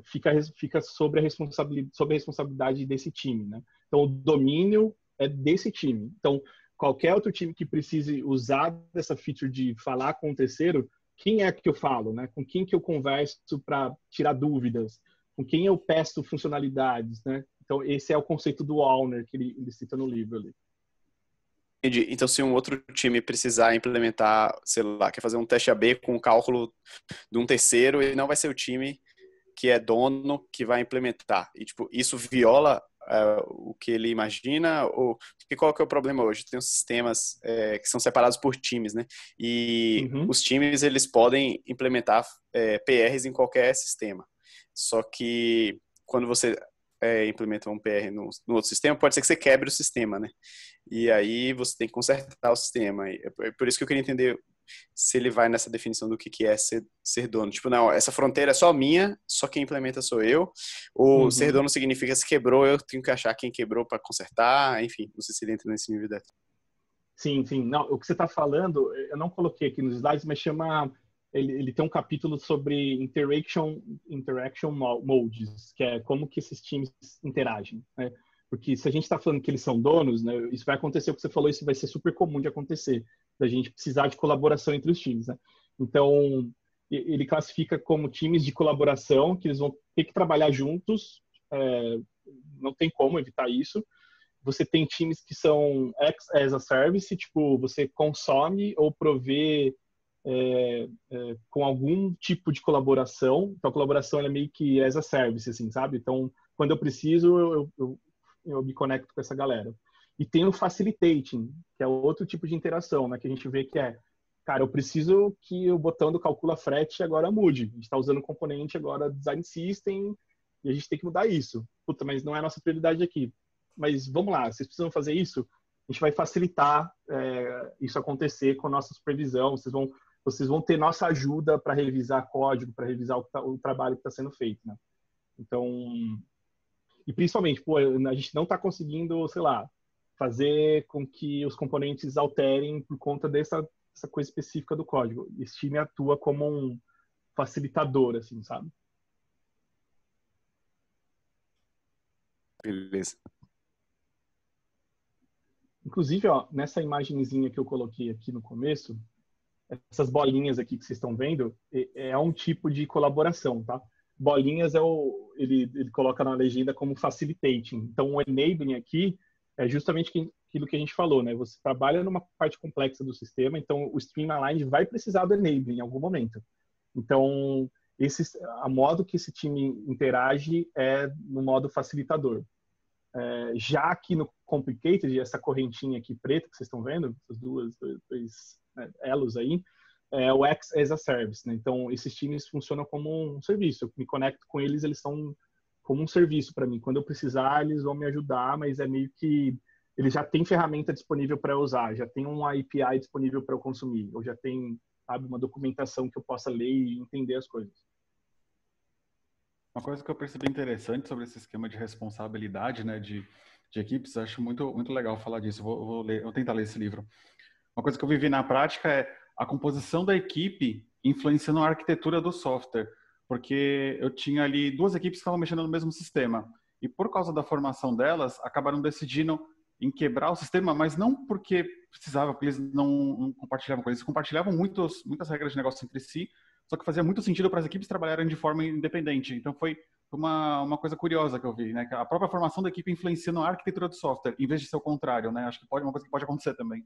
fica sobre a responsabilidade desse time, né? Então, o domínio é desse time. Então, qualquer outro time que precise usar dessa feature de falar com o terceiro, quem é que eu falo, né? Com quem que eu converso para tirar dúvidas? Com quem eu peço funcionalidades, né? Então, esse é o conceito do owner que ele cita no livro ali. Entendi. Então, se um outro time precisar implementar, sei lá, quer fazer um teste AB com o cálculo de um terceiro, ele não vai ser o time que é dono que vai implementar. E, tipo, isso viola o que ele imagina? Ou qual que é o problema hoje? Tem os sistemas que são separados por times, né? E os times, eles podem implementar PRs em qualquer sistema. Só que quando você implementa um PR no outro sistema, pode ser que você quebre o sistema, né? E aí você tem que consertar o sistema. É por isso que eu queria entender se ele vai nessa definição do que é ser dono. Tipo, não, essa fronteira é só minha, só quem implementa sou eu. Ou ser dono significa se quebrou, eu tenho que achar quem quebrou para consertar. Enfim, não sei se ele entra nesse nível de detalhe. Sim, sim. Não, o que você está falando, eu não coloquei aqui nos slides, mas chama... Ele tem um capítulo sobre interaction modes, que é como que esses times interagem, né? Porque se a gente está falando que eles são donos, né, isso vai acontecer, o que você falou, isso vai ser super comum de acontecer, da gente precisar de colaboração entre os times, né? Então, ele classifica como times de colaboração, que eles vão ter que trabalhar juntos, não tem como evitar isso. Você tem times que são as a service, tipo, você consome ou provê com algum tipo de colaboração. Então, a colaboração é meio que as a service, assim, sabe? Então, quando eu preciso, eu me conecto com essa galera. E tem o facilitating, que é outro tipo de interação, né? Que a gente vê que cara, eu preciso que o botão do calcula frete agora mude. A gente está usando o componente agora design system e a gente tem que mudar isso. Puta, mas não é a nossa prioridade aqui. Mas vamos lá, vocês precisam fazer isso? A gente vai facilitar isso acontecer com a nossa supervisão. Vocês vão ter nossa ajuda para revisar código, para revisar o trabalho que está sendo feito, né? Então, e principalmente, a gente não está conseguindo, sei lá, fazer com que os componentes alterem por conta dessa coisa específica do código. Esse time atua como um facilitador, assim, sabe? Beleza. Inclusive, ó, nessa imagenzinha que eu coloquei aqui no começo, essas bolinhas aqui que vocês estão vendo, é um tipo de colaboração, tá? Bolinhas ele coloca na legenda como facilitating. Então, o enabling aqui é justamente aquilo que a gente falou, né? Você trabalha numa parte complexa do sistema, então o stream-align vai precisar do enabling em algum momento. Então, a modo que esse time interage é no modo facilitador. Já aqui no Complicated, essa correntinha aqui preta que vocês estão vendo, essas dois elos aí, é o X as a Service, né? Então, esses times funcionam como um serviço. Eu me conecto com eles, eles são como um serviço para mim. Quando eu precisar, eles vão me ajudar, mas é meio que ele já tem ferramenta disponível para eu usar, já tem um API disponível para eu consumir, ou já tem, sabe, uma documentação que eu possa ler e entender as coisas. Uma coisa que eu percebi interessante sobre esse esquema de responsabilidade, né, de equipes, acho muito, muito legal falar disso. Vou tentar ler esse livro. Uma coisa que eu vivi na prática é a composição da equipe influenciando a arquitetura do software, porque eu tinha ali duas equipes que estavam mexendo no mesmo sistema e por causa da formação delas acabaram decidindo em quebrar o sistema, mas não porque precisava, porque eles não compartilhavam coisas, eles compartilhavam muitas regras de negócio entre si, só que fazia muito sentido para as equipes trabalharem de forma independente. Então foi uma coisa curiosa que eu vi, né? Que a própria formação da equipe influencia na arquitetura do software, em vez de ser o contrário, né? Acho que uma coisa que pode acontecer também.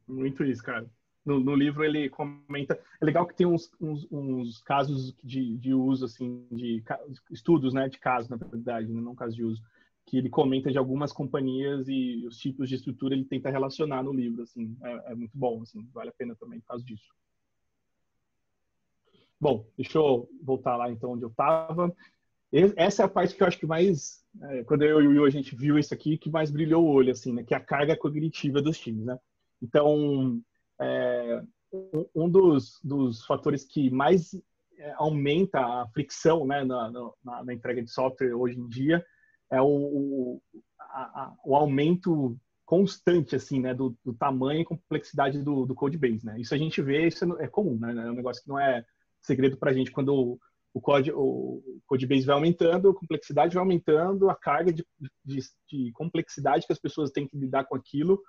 Muito isso, cara. No livro ele comenta... É legal que tem uns casos de uso, assim, de estudos, né? De casos, na verdade, né? Não casos de uso. Que ele comenta de algumas companhias e os tipos de estrutura ele tenta relacionar no livro, assim. É muito bom, assim. Vale a pena também por causa disso. Bom, deixa eu voltar lá, então, onde eu estava. Essa é a parte que eu acho que mais... quando eu e o Will, a gente viu isso aqui, que mais brilhou o olho, assim, né? Que é a carga cognitiva dos times, né? Então, um dos fatores que mais aumenta a fricção, né, na entrega de software hoje em dia é o aumento constante, assim, né, do tamanho e complexidade do code base, né? Isso a gente vê, isso é comum, né? É um negócio que não é segredo para a gente. Quando o code base vai aumentando, a complexidade vai aumentando, a carga de complexidade que as pessoas têm que lidar com aquilo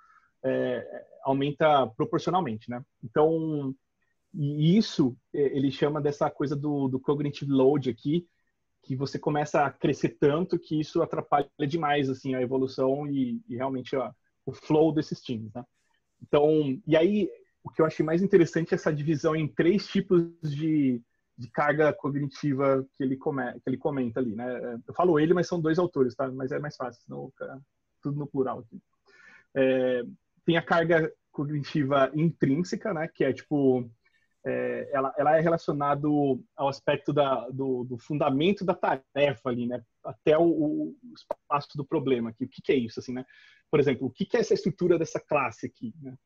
aumenta proporcionalmente, né? Então, e isso ele chama dessa coisa do cognitive load aqui, que você começa a crescer tanto que isso atrapalha demais, assim, a evolução e realmente o flow desses times, né? Então, e aí o que eu achei mais interessante é essa divisão em 3 tipos de carga cognitiva que ele comenta ali, né? Eu falo ele, mas são 2 autores, tá? Mas é mais fácil, senão tudo no plural aqui. Tem a carga cognitiva intrínseca, né? Que é tipo, ela é relacionada ao aspecto do fundamento da tarefa ali, né? Até o espaço do problema aqui. O que é isso, assim, né? Por exemplo, o que é essa estrutura dessa classe aqui, né?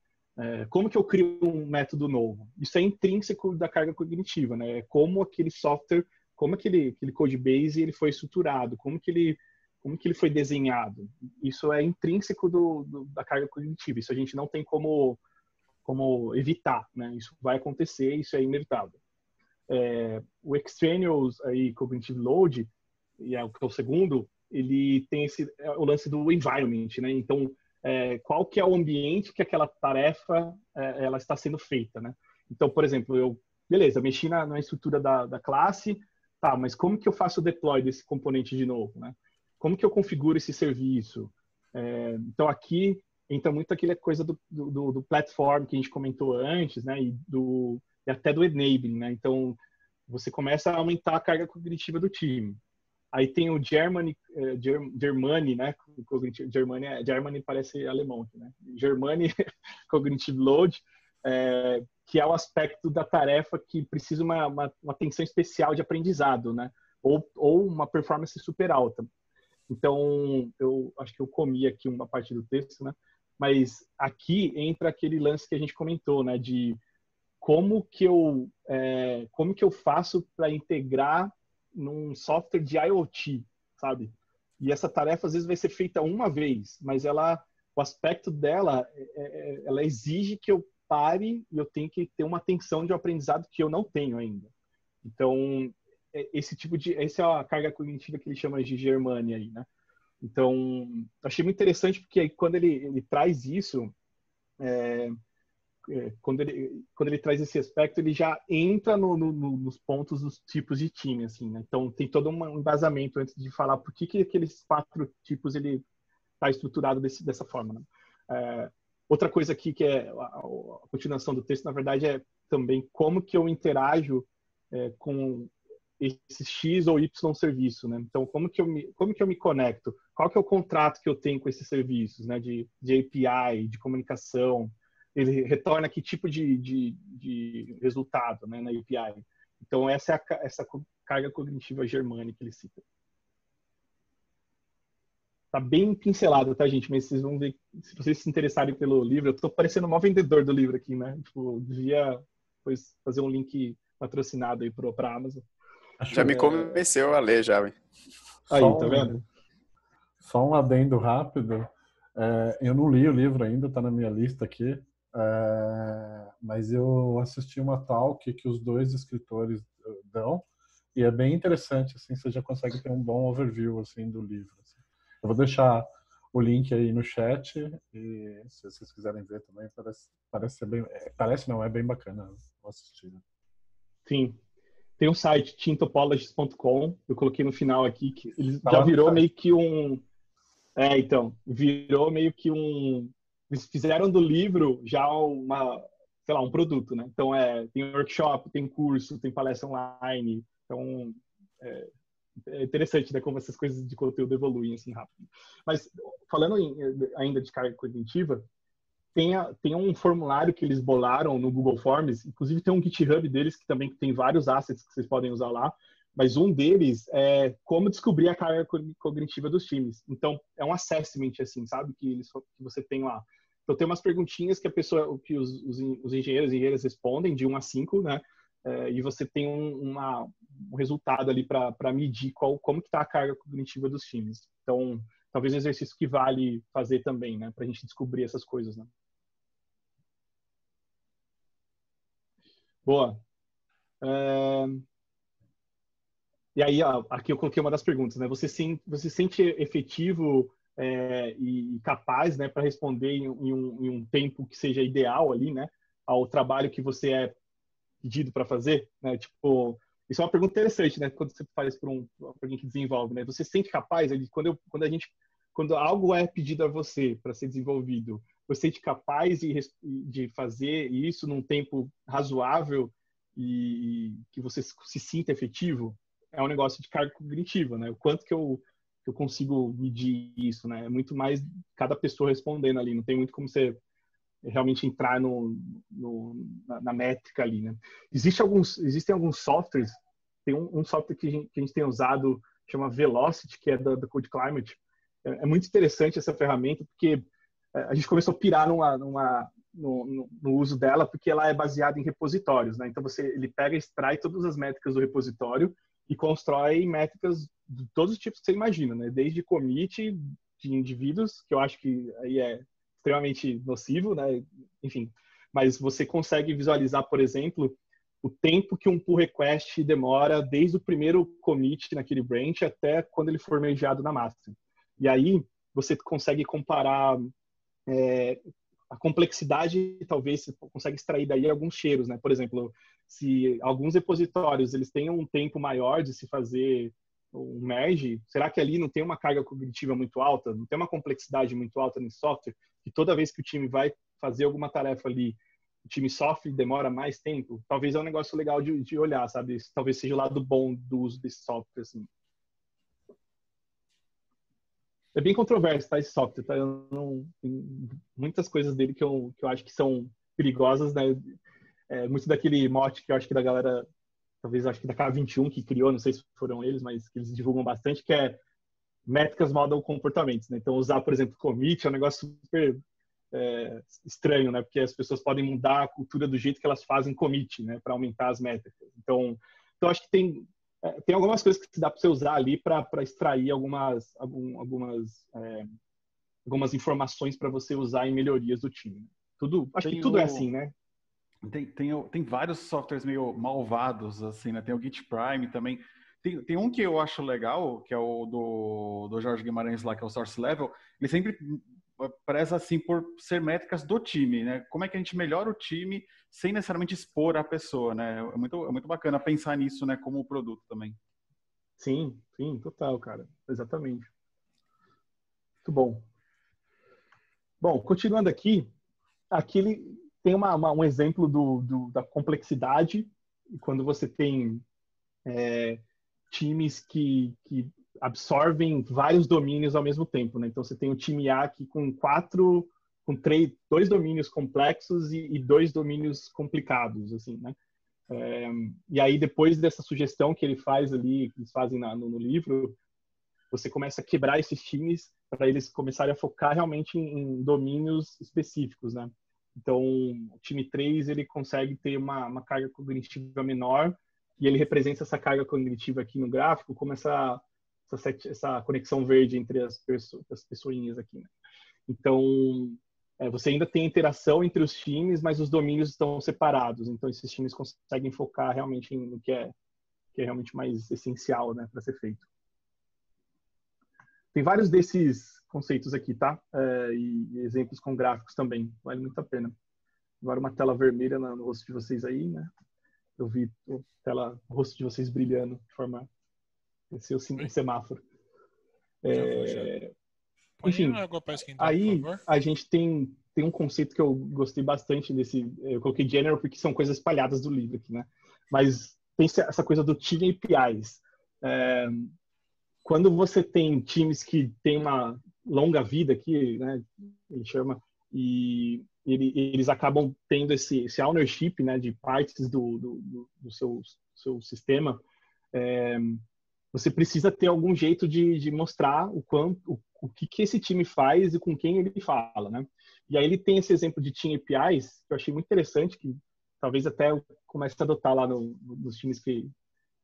Como que eu crio um método novo? Isso é intrínseco da carga cognitiva, né? É como aquele software, como aquele code base ele foi estruturado, como que ele foi desenhado. Isso é intrínseco da carga cognitiva. Isso a gente não tem como evitar, né? Isso vai acontecer, isso é inevitável. O extraneous aí, cognitive load, e é o segundo, ele tem o lance do environment, né? Então, qual que é o ambiente que aquela tarefa ela está sendo feita, né? Então, por exemplo, beleza, mexi na estrutura da classe, tá, mas como que eu faço o deploy desse componente de novo, né? Como que eu configuro esse serviço? Então, aqui entra muito aquela coisa do platform que a gente comentou antes, né? E até do enabling, né? Então, você começa a aumentar a carga cognitiva do time. Aí tem o Germany, né? Germany parece alemão, né? Germany Cognitive Load, que é o aspecto da tarefa que precisa uma atenção especial de aprendizado, né? Ou uma performance super alta. Então, eu acho que eu comi aqui uma parte do texto, né? Mas aqui entra aquele lance que a gente comentou, né? De como que eu faço para integrar num software de IoT, sabe? E essa tarefa às vezes vai ser feita uma vez, mas o aspecto dela, ela exige que eu pare e eu tenho que ter uma atenção de um aprendizado que eu não tenho ainda. Então, essa é a carga cognitiva que ele chama de Germania aí, né? Então, achei muito interessante porque quando ele traz isso, quando ele traz esse aspecto, ele já entra nos pontos dos tipos de time, assim, né? Então, tem todo um embasamento antes de falar por que aqueles 4 tipos ele está estruturado dessa forma, né? Outra coisa aqui que é a continuação do texto, na verdade, é também como que eu interajo com esse X ou Y serviço, né? Então, como que eu me conecto? Qual que é o contrato que eu tenho com esses serviços, né? De API, de comunicação. Ele retorna que tipo de resultado, né, na API. Então, essa carga cognitiva germânica que ele cita. Tá bem pincelado, tá, gente? Mas vocês vão ver, se vocês se interessarem pelo livro, eu tô parecendo o maior vendedor do livro aqui, né? Tipo, devia depois fazer um link patrocinado aí pra Amazon. Já me convenceu a ler, já. Aí, tá vendo? Só um adendo rápido. Eu não li o livro ainda, tá na minha lista aqui. Mas eu assisti uma talk que os 2 escritores dão e é bem interessante, assim, você já consegue ter um bom overview, assim, do livro, assim. Eu vou deixar o link aí no chat e se vocês quiserem ver também, parece ser bem, é bem bacana, vou assistir. Sim. Tem um site, teamtopologies.com, eu coloquei no final aqui, que ele já virou meio que um... virou meio que um... Eles fizeram do livro já um produto, né? Então, tem workshop, tem curso, tem palestra online. Então, é interessante, né? Como essas coisas de conteúdo evoluem assim rápido. Mas, falando ainda de carga cognitiva, tem um formulário que eles bolaram no Google Forms. Inclusive, tem um GitHub deles que também tem vários assets que vocês podem usar lá. Mas um deles é como descobrir a carga cognitiva dos times. Então, é um assessment, assim, sabe? Que você tem lá. Então, tem umas perguntinhas que os engenheiros e engenheiras respondem de 1 a 5, né? E você tem um resultado ali para medir como que está a carga cognitiva dos times. Então, talvez um exercício que vale fazer também, né? Para a gente descobrir essas coisas, né? Boa. E aí, aqui eu coloquei uma das perguntas, né? Você sente efetivo e capaz, né, para responder em um tempo que seja ideal ali, né, ao trabalho que você é pedido para fazer, né? Tipo, isso é uma pergunta interessante, né? Quando você faz para alguém que desenvolve, né? Você se sente capaz quando algo é pedido a você para ser desenvolvido, você se sente capaz de fazer isso num tempo razoável e que você se sinta efetivo? É um negócio de carga cognitiva, né? O quanto que eu consigo medir isso, né? É muito mais cada pessoa respondendo ali, não tem muito como você realmente entrar na métrica ali, né? Existem alguns softwares, tem um software que a gente tem usado, chama Velocity, que é da Code Climate. É muito interessante essa ferramenta, porque a gente começou a pirar no uso dela, porque ela é baseada em repositórios, né? Então ele pega e extrai todas as métricas do repositório e constrói métricas de todos os tipos que você imagina, né? Desde commit de indivíduos, que eu acho que aí é extremamente nocivo, né? Enfim, mas você consegue visualizar, por exemplo, o tempo que um pull request demora desde o primeiro commit naquele branch até quando ele for mergeado na master. E aí você consegue comparar a complexidade, talvez você consegue extrair daí alguns cheiros, né? Por exemplo, se alguns repositórios eles têm um tempo maior de se fazer um merge, será que ali não tem uma carga cognitiva muito alta, não tem uma complexidade muito alta nesse software, que toda vez que o time vai fazer alguma tarefa ali, o time sofre e demora mais tempo? Talvez é um negócio legal de olhar, sabe? Talvez seja o lado bom do uso desse software, assim. É bem controverso, tá, esse software, tá? Tem muitas coisas dele que eu acho que são perigosas, né? Muito daquele mote que eu acho que da galera, talvez acho que da K21 que criou, não sei se foram eles, mas que eles divulgam bastante, que é métricas model comportamentos, né? Então, usar, por exemplo, commit é um negócio super estranho, né? Porque as pessoas podem mudar a cultura do jeito que elas fazem commit, né? Para aumentar as métricas. Então acho que tem algumas coisas que dá para você usar ali para extrair algumas informações para você usar em melhorias do time. Acho que tudo é assim, né? Tem vários softwares meio malvados, assim, né? Tem o Git Prime também. Tem um que eu acho legal, que é o do Jorge Guimarães lá, que é o Source Level. Ele sempre preza, assim, por ser métricas do time, né? Como é que a gente melhora o time sem necessariamente expor a pessoa, né? É muito bacana pensar nisso, né? Como produto também. Sim, total, cara. Exatamente. Muito bom. Bom, continuando aqui ele tem um exemplo da complexidade, quando você tem times que absorvem vários domínios ao mesmo tempo, né? Então você tem o time A aqui com dois domínios complexos e dois domínios complicados, assim, né? E aí depois dessa sugestão que ele faz ali, que eles fazem no livro, você começa a quebrar esses times para eles começarem a focar realmente em domínios específicos, né? Então, o time 3, ele consegue ter uma carga cognitiva menor e ele representa essa carga cognitiva aqui no gráfico como essa conexão verde entre as pessoinhas aqui, né? Então, você ainda tem interação entre os times, mas os domínios estão separados. Então, esses times conseguem focar realmente no que é realmente mais essencial, né, para ser feito. Tem vários desses conceitos aqui, tá? E exemplos com gráficos também. Vale muito a pena. Agora uma tela vermelha no rosto de vocês aí, né? Eu vi o rosto de vocês brilhando de forma... Esse é o semáforo. Enfim, aí a gente tem um conceito que eu gostei bastante desse... Eu coloquei general porque são coisas espalhadas do livro aqui, né? Mas tem essa coisa do Team APIs. Quando você tem times que têm uma longa vida aqui, né, ele chama, e eles acabam tendo esse ownership, né, de partes do seu sistema, você precisa ter algum jeito de mostrar o que esse time faz e com quem ele fala, né? E aí ele tem esse exemplo de Team APIs, que eu achei muito interessante, que talvez até eu comece a adotar lá nos times que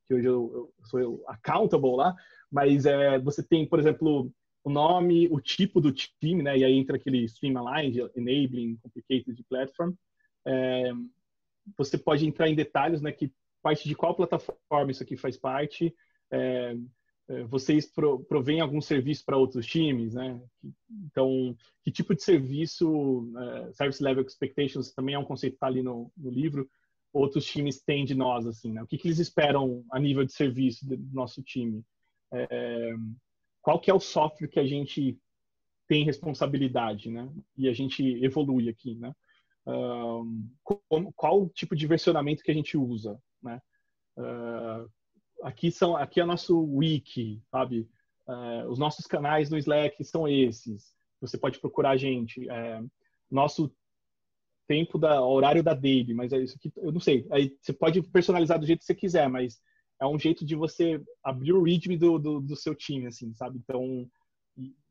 hoje eu sou accountable lá, mas você tem, por exemplo, o nome, o tipo do time, né? E aí entra aquele streamline, enabling, complicated platform. Você pode entrar em detalhes, né? Que parte de qual plataforma isso aqui faz parte. Vocês provêm algum serviço para outros times, né? Então, que tipo de serviço, Service Level Expectations também é um conceito que está ali no livro. Outros times têm de nós, assim, né? O que eles esperam a nível de serviço do nosso time? Qual que é o software que a gente tem responsabilidade, né? E a gente evolui aqui, né? Qual tipo de versionamento que a gente usa, né? Aqui é o nosso wiki, sabe? Os nossos canais no Slack são esses. Você pode procurar a gente. Nosso horário da daily, mas é isso aqui, eu não sei. Aí você pode personalizar do jeito que você quiser, mas é um jeito de você abrir o readme do seu time, assim, sabe? Então,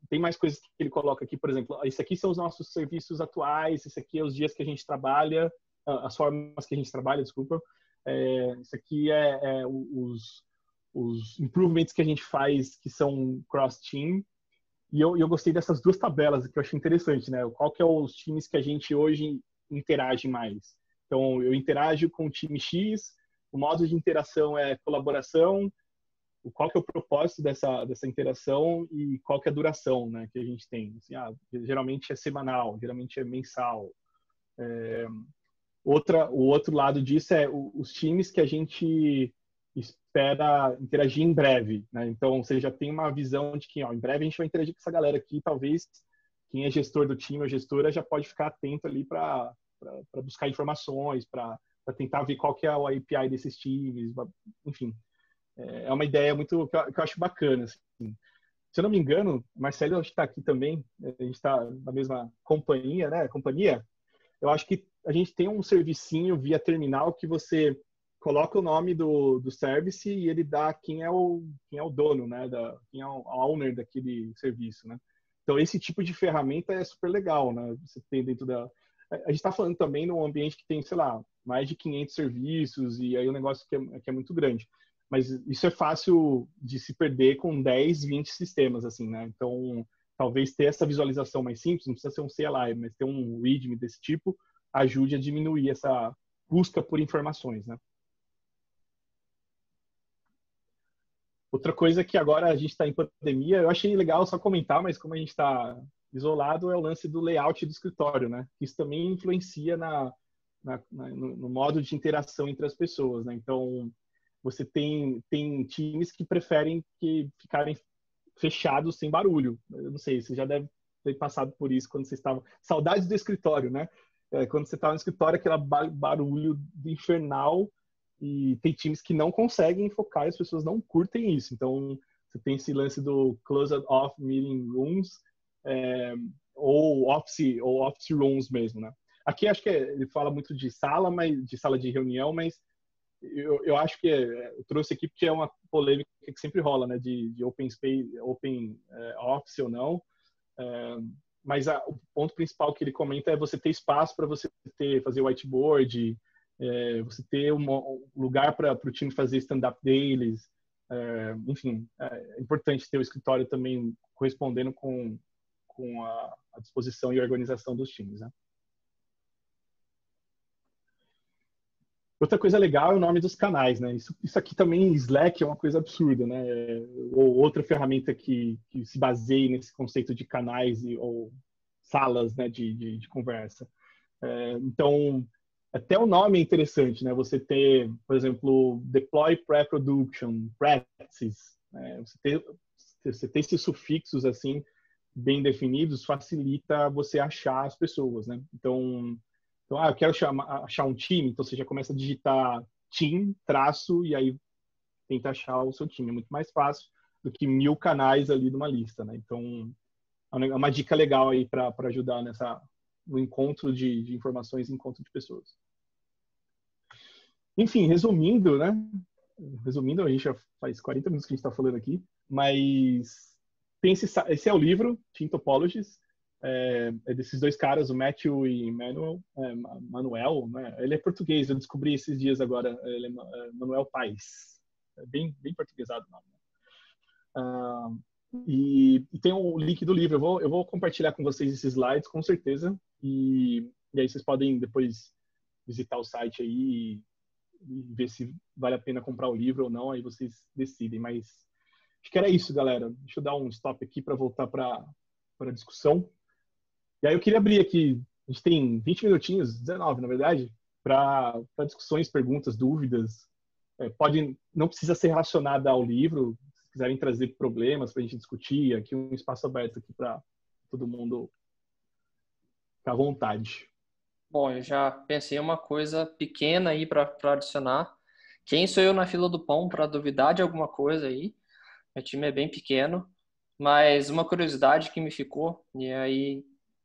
tem mais coisas que ele coloca aqui, por exemplo, isso aqui são os nossos serviços atuais, isso aqui é os dias que a gente trabalha, as formas que a gente trabalha, desculpa. Isso aqui é os improvements que a gente faz que são cross-team. E eu gostei dessas duas tabelas que eu achei interessante, né? Qual que é os times que a gente hoje interage mais. Então, eu interajo com o time X, o modo de interação é colaboração, qual que é o propósito dessa interação e qual que é a duração, né, que a gente tem. Assim, geralmente é semanal, geralmente é mensal. O outro lado disso é os times que a gente espera interagir em breve, né? Então, você já tem uma visão de que, em breve a gente vai interagir com essa galera aqui, talvez quem é gestor do time ou gestora já pode ficar atento ali para buscar informações, para tentar ver qual que é o API desses times, enfim. É uma ideia muito que eu acho bacana. Assim. Se eu não me engano, o Marcelo está aqui também, a gente está na mesma companhia, né? Eu acho que a gente tem um servicinho via terminal que você coloca o nome do service e ele dá quem é o dono, né? Quem é o owner daquele serviço, né? Então, esse tipo de ferramenta é super legal, né? Você tem dentro da... A gente está falando também num ambiente que tem, sei lá, mais de 500 serviços e aí um negócio que é muito grande. Mas isso é fácil de se perder com 10, 20 sistemas, assim, né? Então, talvez ter essa visualização mais simples, não precisa ser um CLI, mas ter um README desse tipo, ajude a diminuir essa busca por informações, né? Outra coisa que agora a gente está em pandemia, eu achei legal só comentar, mas como a gente está isolado, é o lance do layout do escritório, né? Isso também influencia no modo de interação entre as pessoas, né? Então, você tem times que preferem ficarem fechados sem barulho. Eu não sei, você já deve ter passado por isso quando você estava... Saudades do escritório, né? Quando você estava no escritório, aquele barulho infernal, e tem times que não conseguem focar e as pessoas não curtem isso. Então, você tem esse lance do closed off meeting rooms, ou office rooms mesmo, né? Aqui acho que ele fala muito de sala de reunião, mas eu acho que eu trouxe aqui porque é uma polêmica que sempre rola, né? De open space, open office ou não. Mas o ponto principal que ele comenta é você ter espaço para você fazer whiteboard, você ter um lugar para o time fazer stand-up dailies. Enfim, é importante ter o escritório também correspondendo com a disposição e organização dos times, né? Outra coisa legal é o nome dos canais, né? Isso aqui também, Slack, é uma coisa absurda, né? Ou outra ferramenta que se baseia nesse conceito de canais ou salas, né, de conversa. Então, até o nome é interessante, né? Você ter, por exemplo, deploy pre-production, practices, né? Você ter esses sufixos assim bem definidos facilita você achar as pessoas, né? Então, eu quero achar um time, então você já começa a digitar team, traço, e aí tenta achar o seu time. É muito mais fácil do que 1000 canais ali numa lista, né? Então, é uma dica legal aí para ajudar no encontro de informações, encontro de pessoas. Enfim, resumindo, né? Resumindo, a gente já faz 40 minutos que a gente está falando aqui, mas tem esse é o livro, Team Topologies, é desses dois caras, o Matthew e Manuel, né? Ele é português, eu descobri esses dias agora, ele é Manuel Paes, bem portuguesado o nome. E tem o link do livro, eu vou compartilhar com vocês esses slides, com certeza, e aí vocês podem depois visitar o site aí e ver se vale a pena comprar o livro ou não, aí vocês decidem, mas acho que era isso, galera. Deixa eu dar um stop aqui para voltar para a discussão. E aí eu queria abrir aqui, a gente tem 20 minutinhos, 19 na verdade, para discussões, perguntas, dúvidas. Não precisa ser relacionada ao livro, se quiserem trazer problemas para a gente discutir, aqui um espaço aberto aqui para todo mundo ficar à vontade. Bom, eu já pensei em uma coisa pequena aí para adicionar. Quem sou eu na fila do pão para duvidar de alguma coisa aí? Meu time é bem pequeno, mas uma curiosidade que me ficou, e aí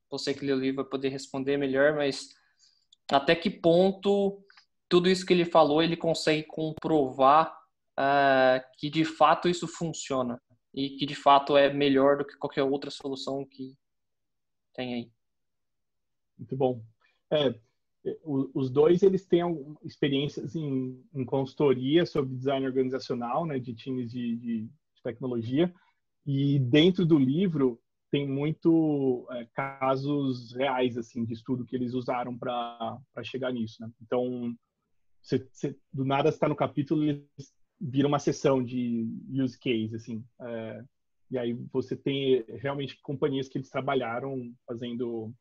você que leu o livro vai poder responder melhor, mas até que ponto tudo isso que ele falou, ele consegue comprovar que de fato isso funciona? e que de fato é melhor do que qualquer outra solução que tem aí. Muito bom. Os dois, eles têm experiências em consultoria sobre design organizacional, né, de times de tecnologia, e dentro do livro tem muito casos reais, assim, de estudo que eles usaram para chegar nisso, né? Então, do nada está no capítulo, eles viram uma sessão de use case, assim, e aí você tem realmente companhias que eles trabalharam fazendo.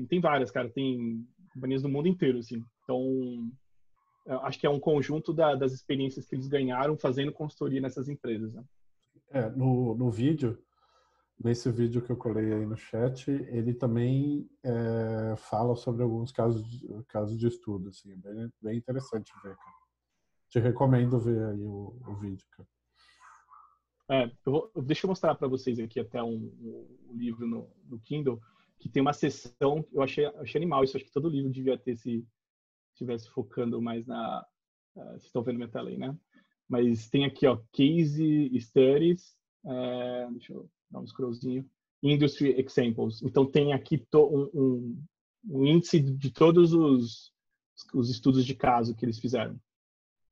Tem várias, cara, tem companhias do mundo inteiro, assim. Então, acho que é um conjunto das experiências que eles ganharam fazendo consultoria nessas empresas, né? No vídeo, nesse vídeo que eu colei aí no chat, ele também fala sobre alguns casos de estudo, assim, é bem interessante ver, cara. Te recomendo ver aí o vídeo, cara. Deixa eu mostrar para vocês aqui até um livro no Kindle, que tem uma seção, eu achei animal, isso acho que todo livro devia ter se estivesse focando mais vocês estão vendo minha tela aí, né? Mas tem aqui, ó, Case Studies, deixa eu dar um scrollzinho, Industry Examples. Então tem aqui um índice de todos os estudos de caso que eles fizeram,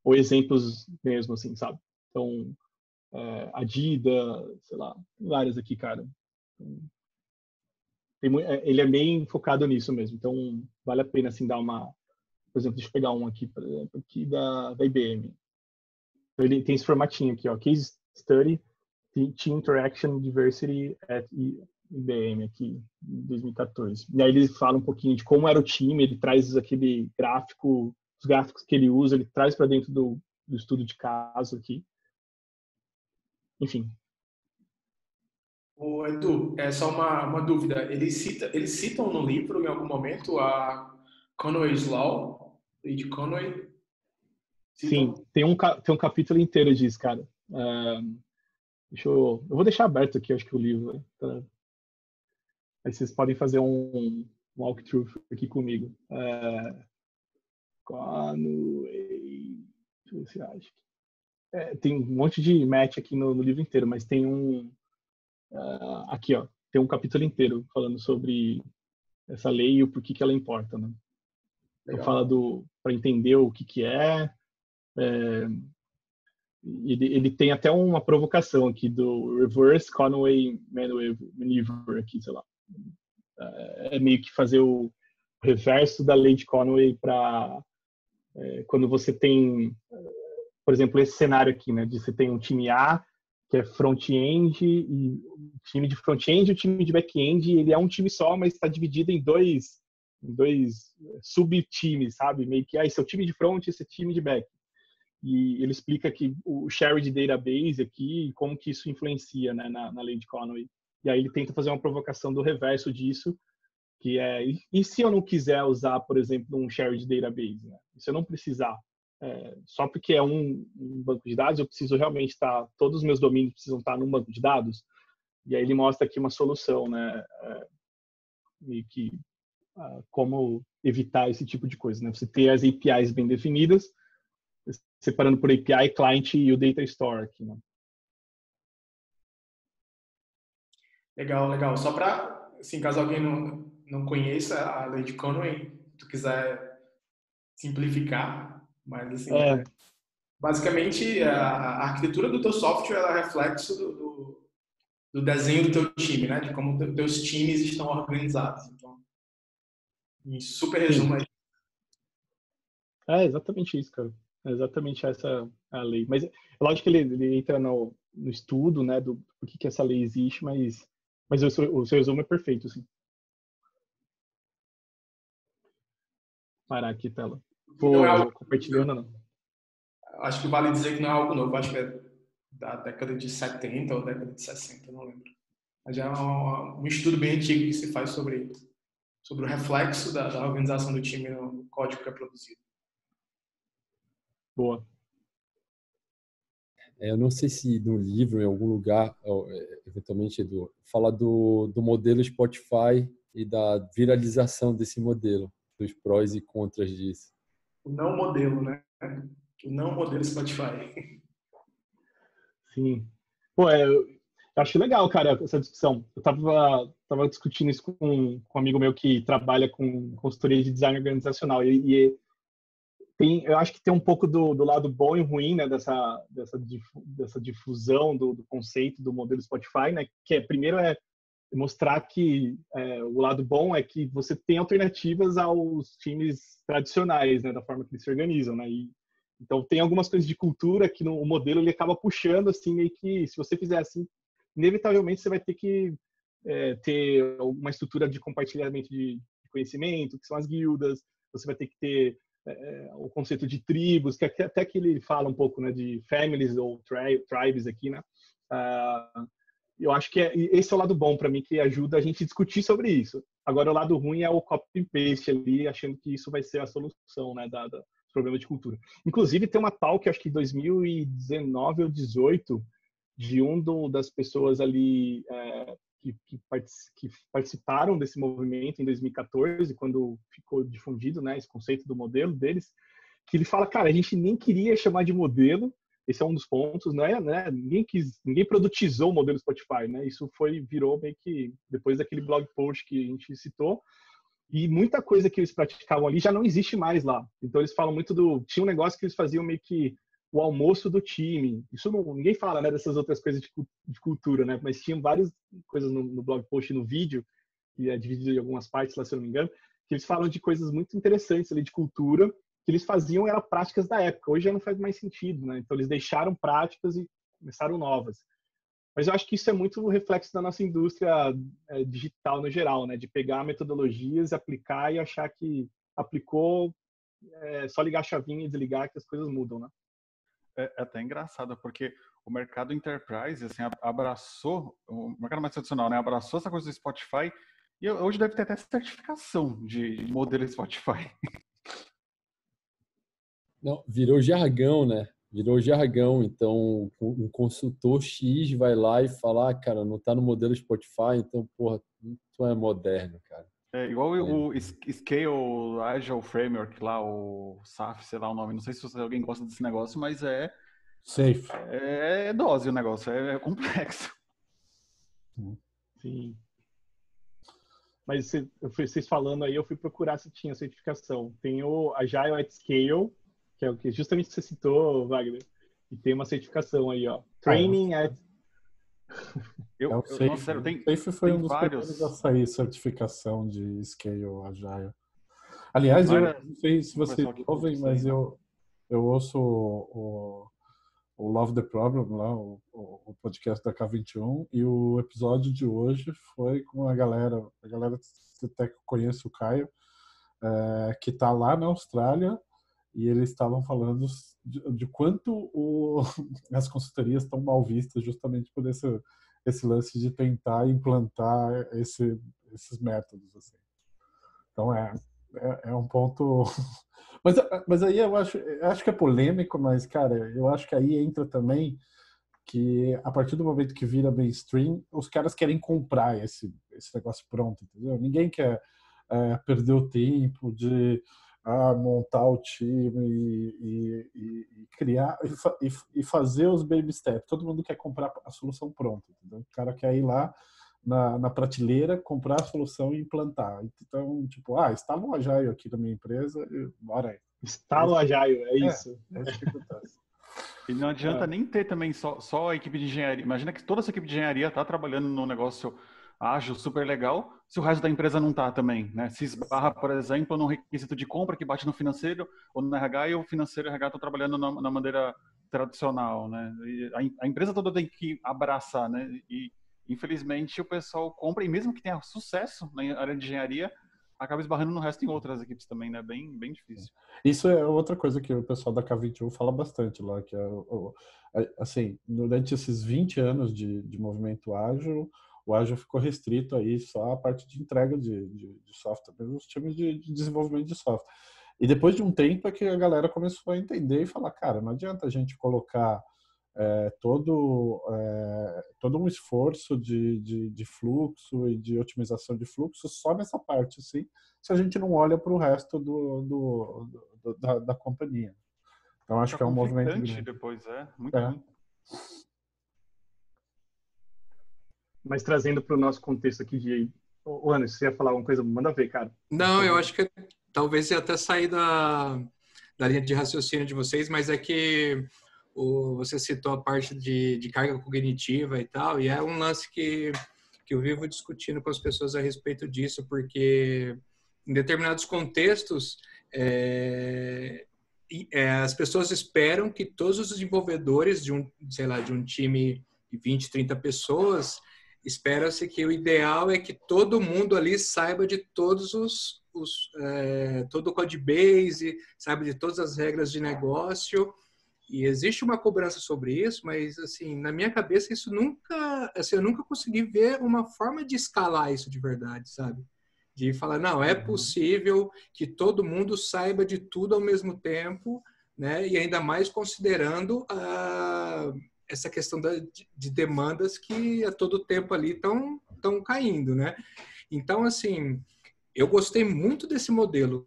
ou exemplos mesmo, assim, sabe? Então, Adidas, sei lá, várias aqui, cara. Ele é bem focado nisso mesmo, então vale a pena, assim, dar uma... Por exemplo, deixa eu pegar um aqui, por exemplo, aqui da IBM. Então, ele tem esse formatinho aqui, ó, Case Study, Team Interaction Diversity at IBM, aqui, em 2014. E aí ele fala um pouquinho de como era o time, ele traz aquele gráfico, os gráficos que ele usa, ele traz para dentro do estudo de caso aqui. Enfim. Ô, Edu, é só uma dúvida. Eles citam no livro, em algum momento, a Conway's Law, de Conway? Citam? Sim, tem um capítulo inteiro disso, cara. Eu vou deixar aberto aqui, acho que o livro. Tá? Aí vocês podem fazer um walkthrough aqui comigo. Conway... Deixa eu ver se acho. Tem um monte de match aqui no livro inteiro, mas tem aqui, ó, tem um capítulo inteiro falando sobre essa lei e o porquê que ela importa, né? Então fala para entender o que é. Ele tem até uma provocação aqui do Reverse Conway Maneuver aqui, sei lá. É meio que fazer o reverso da lei de Conway para quando você tem, por exemplo, esse cenário aqui, né, de você tem um time A que é front-end e o time de front-end e o time de back-end, ele é um time só, mas está dividido em dois sub-times, sabe? Meio que esse é o time de front, esse é o time de back. E ele explica que o shared database aqui, como que isso influencia, né, na lei de Conway. E aí ele tenta fazer uma provocação do reverso disso, que é, e se eu não quiser usar, por exemplo, um shared database, né? Se eu não precisar, só porque é um banco de dados, eu preciso realmente estar, todos os meus domínios precisam estar num banco de dados. E aí ele mostra aqui uma solução, né, meio que como evitar esse tipo de coisa, né? Você ter as APIs bem definidas, separando por API, client e o data store aqui, né? Legal, legal. Só para, assim, caso alguém não conheça a lei de Conway, se tu quiser simplificar, mas assim, basicamente a arquitetura do teu software ela é reflexo do desenho do teu time, né? De como teus times estão organizados. Então, em super resumo aí. É exatamente isso, cara. É exatamente essa a lei. Mas é lógico que ele entra no estudo, né, do por que essa lei existe, mas o seu resumo é perfeito, assim. Parar aqui, tela. Vou compartilhando, não. Acho que vale dizer que não é algo novo. Acho que é da década de 70 ou década de 60, não lembro. Mas é um estudo bem antigo que se faz sobre o reflexo da organização do time no código que é produzido. Boa. Eu não sei se no livro, em algum lugar, eventualmente, Edu, fala do modelo Spotify e da viralização desse modelo, dos prós e contras disso. O não modelo, né? O não modelo Spotify. Sim. Pô, Eu acho legal, cara, essa discussão. Eu tava discutindo isso com um amigo meu que trabalha com consultoria de design organizacional. Eu acho que tem um pouco do lado bom e ruim, né, dessa difusão do conceito do modelo Spotify, né, que primeiro é mostrar que o lado bom é que você tem alternativas aos times tradicionais, né, da forma que eles se organizam, né, então tem algumas coisas de cultura que o modelo ele acaba puxando, assim, meio que se você fizer assim, inevitavelmente você vai ter que ter uma estrutura de compartilhamento de conhecimento, que são as guildas, você vai ter que ter o conceito de tribos, que até que ele fala um pouco, né, de families ou tribes aqui, né? Eu acho que esse é o lado bom para mim, que ajuda a gente a discutir sobre isso. Agora, o lado ruim é o copy-paste ali, achando que isso vai ser a solução, né, dos problemas de cultura. Inclusive, tem uma talk, acho que em 2019 ou 2018, de das pessoas ali que participaram desse movimento em 2014, quando ficou difundido, né, esse conceito do modelo deles, que ele fala, cara, a gente nem queria chamar de modelo, esse é um dos pontos, né? Ninguém produtizou o modelo Spotify, né? Isso virou meio que depois daquele blog post que a gente citou, e muita coisa que eles praticavam ali já não existe mais lá. Então eles falam muito tinha um negócio que eles faziam meio que o almoço do time. Isso ninguém fala, né, dessas outras coisas de cultura, né? Mas tinham várias coisas no blog post, no vídeo, que é dividido em algumas partes lá, se eu não me engano, que eles falam de coisas muito interessantes ali de cultura, que eles faziam eram práticas da época. Hoje já não faz mais sentido, né? Então eles deixaram práticas e começaram novas. Mas eu acho que isso é muito o reflexo da nossa indústria digital no geral, né? De pegar metodologias, aplicar e achar que aplicou, só ligar a chavinha e desligar que as coisas mudam, né? É até engraçado, porque o mercado enterprise, assim, abraçou, o mercado mais tradicional, né? Abraçou essa coisa do Spotify e hoje deve ter até certificação de modelo Spotify. Não, virou jargão, né? Virou jargão. Então, um consultor X vai lá e fala, cara, não tá no modelo Spotify, então, porra, tu é moderno, cara. É igual o Scale Agile Framework lá, o SAF, sei lá o nome. Não sei se alguém gosta desse negócio, mas Safe. É dose o negócio, é complexo. Sim. Mas vocês falando aí, eu fui procurar se tinha certificação. Tem o Agile at Scale, que é o que justamente você citou, Wagner, e tem uma certificação aí, ó. Training at... Safe. Sério, Safe foi um dos primeiros a sair certificação de Scale Agile. Aliás, eu não sei se vocês ouvem, mas eu ouço o Love the Problem, lá, o podcast da K21, e o episódio de hoje foi com a galera até que eu conheço, o Caio, que está lá na Austrália, e eles estavam falando de quanto as consultorias estão mal vistas justamente por esse lance de tentar implantar esses métodos. Assim. Então, é um ponto... Mas aí eu acho que é polêmico, mas, cara, eu acho que aí entra também que a partir do momento que vira mainstream, os caras querem comprar esse negócio pronto, entendeu? Ninguém quer perder o tempo de montar o time e criar e fazer os baby steps. Todo mundo quer comprar a solução pronta, entendeu? O cara quer ir lá na prateleira, comprar a solução e implantar. Então, tipo, instala um Agile aqui na minha empresa e bora aí. Instala o Agile, é isso. É isso que acontece. E não adianta nem ter também só a equipe de engenharia. Imagina que toda essa equipe de engenharia está trabalhando num negócio ágil, super legal, se o resto da empresa não está também, né? Se esbarra, por exemplo, num requisito de compra que bate no financeiro ou no RH e o financeiro e o RH estão trabalhando na maneira tradicional, né? E a empresa toda tem que abraçar, né? E infelizmente o pessoal compra, e mesmo que tenha sucesso na área de engenharia, acaba esbarrando no resto em outras equipes também, né? Bem difícil. Isso é outra coisa que o pessoal da K21 fala bastante lá, que assim, durante esses 20 anos de movimento ágil, o ágil ficou restrito aí só a parte de entrega de software, mesmo os times de desenvolvimento de software. E depois de um tempo é que a galera começou a entender e falar, cara, não adianta a gente colocar todo um esforço de fluxo e de otimização de fluxo só nessa parte, assim, se a gente não olha para o resto da companhia. Então, acho que é um movimento grande. Depois, muito ruim. Mas trazendo para o nosso contexto aqui de... Ô, Anderson, se você ia falar alguma coisa, manda ver, cara. Não, eu acho que talvez ia até sair da linha de raciocínio de vocês, mas é que você citou a parte de carga cognitiva e tal, e é um lance que eu vivo discutindo com as pessoas a respeito disso, porque em determinados contextos as pessoas esperam que todos os desenvolvedores de um time de 20, 30 pessoas, espera-se que o ideal é que todo mundo ali saiba de todos todo o code base, saiba de todas as regras de negócio. E existe uma cobrança sobre isso, mas assim, na minha cabeça isso nunca, assim, eu nunca consegui ver uma forma de escalar isso de verdade, sabe? De falar, não, é possível que todo mundo saiba de tudo ao mesmo tempo, né? E ainda mais considerando essa questão de demandas que a todo tempo ali estão caindo, né? Então, assim, eu gostei muito desse modelo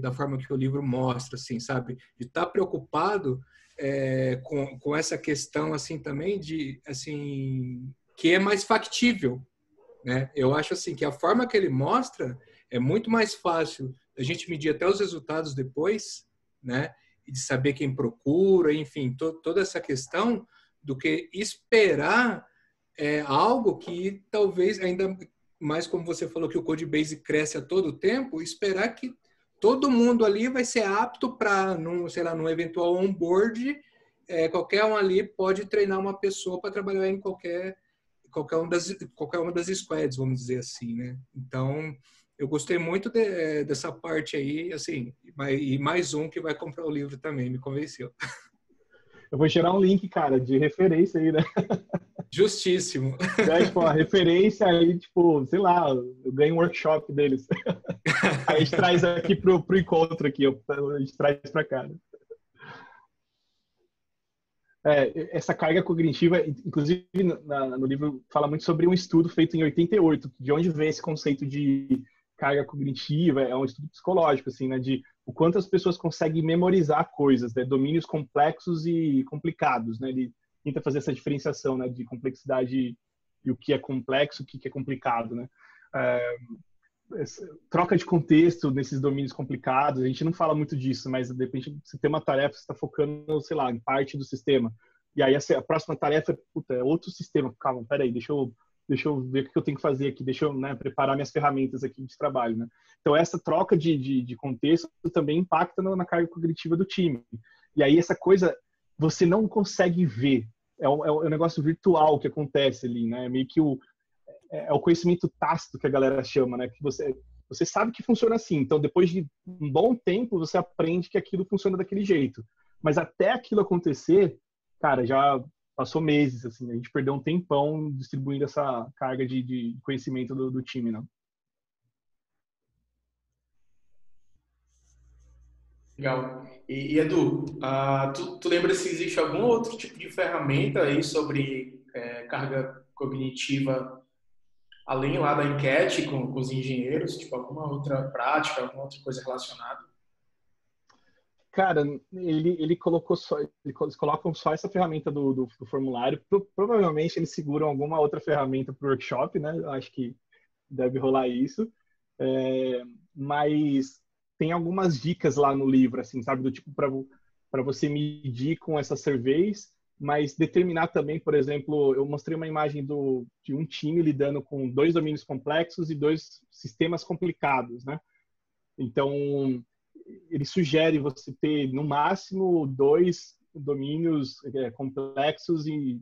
da forma que o livro mostra, assim, sabe? De estar preocupado com essa questão, assim, também de, assim, que é mais factível, né? Eu acho, assim, que a forma que ele mostra é muito mais fácil a gente medir até os resultados depois, né? E de saber quem procura, enfim, toda essa questão, do que esperar algo que talvez ainda mais, como você falou, que o Codebase cresce a todo tempo, esperar que todo mundo ali vai ser apto para, num eventual onboard, qualquer um ali pode treinar uma pessoa para trabalhar em qualquer uma das squads, vamos dizer assim, né? Então, eu gostei muito dessa parte aí, assim, e mais um que vai comprar o livro também, me convenceu. Eu vou gerar um link, cara, de referência aí, né? Justíssimo. Tipo, a referência aí, tipo, sei lá, eu ganho um workshop deles. Aí a gente traz aqui pro encontro aqui, a gente traz pra cá. Né? Essa carga cognitiva, inclusive no livro, fala muito sobre um estudo feito em 88, de onde vem esse conceito de carga cognitiva, é um estudo psicológico, assim, né, de o quanto as pessoas conseguem memorizar coisas, né, domínios complexos e complicados, né, ele tenta fazer essa diferenciação, né, de complexidade e o que é complexo, o que é complicado, né. Troca de contexto nesses domínios complicados, a gente não fala muito disso, mas de repente você tem uma tarefa, você está focando, sei lá, em parte do sistema, e aí a próxima tarefa é outro sistema. Calma, peraí, deixa eu ver o que eu tenho que fazer aqui, deixa eu, né, preparar minhas ferramentas aqui de trabalho, né. Então essa troca de contexto também impacta na carga cognitiva do time, e aí essa coisa você não consegue ver, é um negócio virtual que acontece ali, né, meio que o conhecimento tácito que a galera chama, né? Que você sabe que funciona assim. Então, depois de um bom tempo, você aprende que aquilo funciona daquele jeito. Mas até aquilo acontecer, cara, já passou meses, assim. A gente perdeu um tempão distribuindo essa carga de conhecimento do time, né? Legal. E Edu, tu lembra se existe algum outro tipo de ferramenta aí sobre carga cognitiva além lá da enquete com os engenheiros, tipo alguma outra prática, alguma outra coisa relacionada? Cara, eles colocam só essa ferramenta do formulário. Provavelmente eles seguram alguma outra ferramenta para o workshop, né? Eu acho que deve rolar isso. Mas tem algumas dicas lá no livro, assim, sabe? Do tipo, para você medir com essas surveys, mas determinar também, por exemplo, eu mostrei uma imagem de um time lidando com 2 domínios complexos e 2 sistemas complicados, né? Então, ele sugere você ter, no máximo, 2 domínios complexos e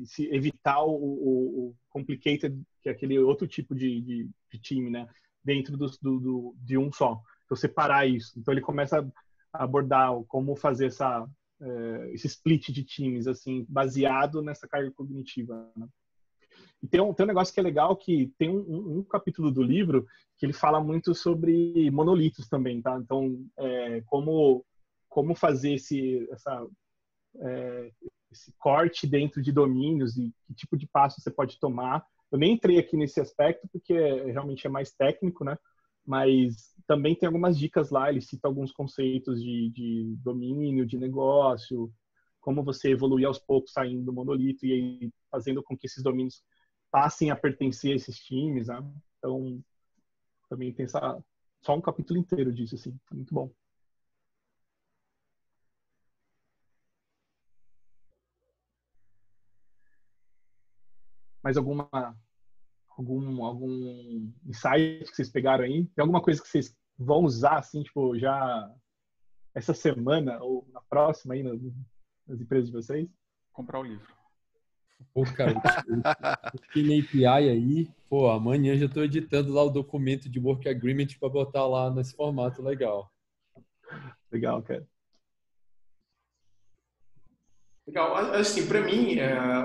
se evitar o complicated, que é aquele outro tipo de time, né? Dentro de um só. Então, separar isso. Então, ele começa a abordar como fazer esse split de times, assim, baseado nessa carga cognitiva, né? E tem um negócio que é legal, que tem um capítulo do livro que ele fala muito sobre monolitos também, tá? Então, como fazer esse corte dentro de domínios e que tipo de passo você pode tomar. Eu nem entrei aqui nesse aspecto porque realmente é mais técnico, né? Mas também tem algumas dicas lá, ele cita alguns conceitos de domínio, de negócio, como você evoluir aos poucos saindo do monolito e aí fazendo com que esses domínios passem a pertencer a esses times, né? Então, também tem só um capítulo inteiro disso, assim. É muito bom. Mais algum insight que vocês pegaram aí? Tem alguma coisa que vocês vão usar, assim, tipo, já essa semana ou na próxima aí nas empresas de vocês? Comprar o livro. Pô, cara, o API aí, pô, amanhã já estou editando lá o documento de Work Agreement para botar lá nesse formato legal. Legal, cara. Legal. Assim, para mim,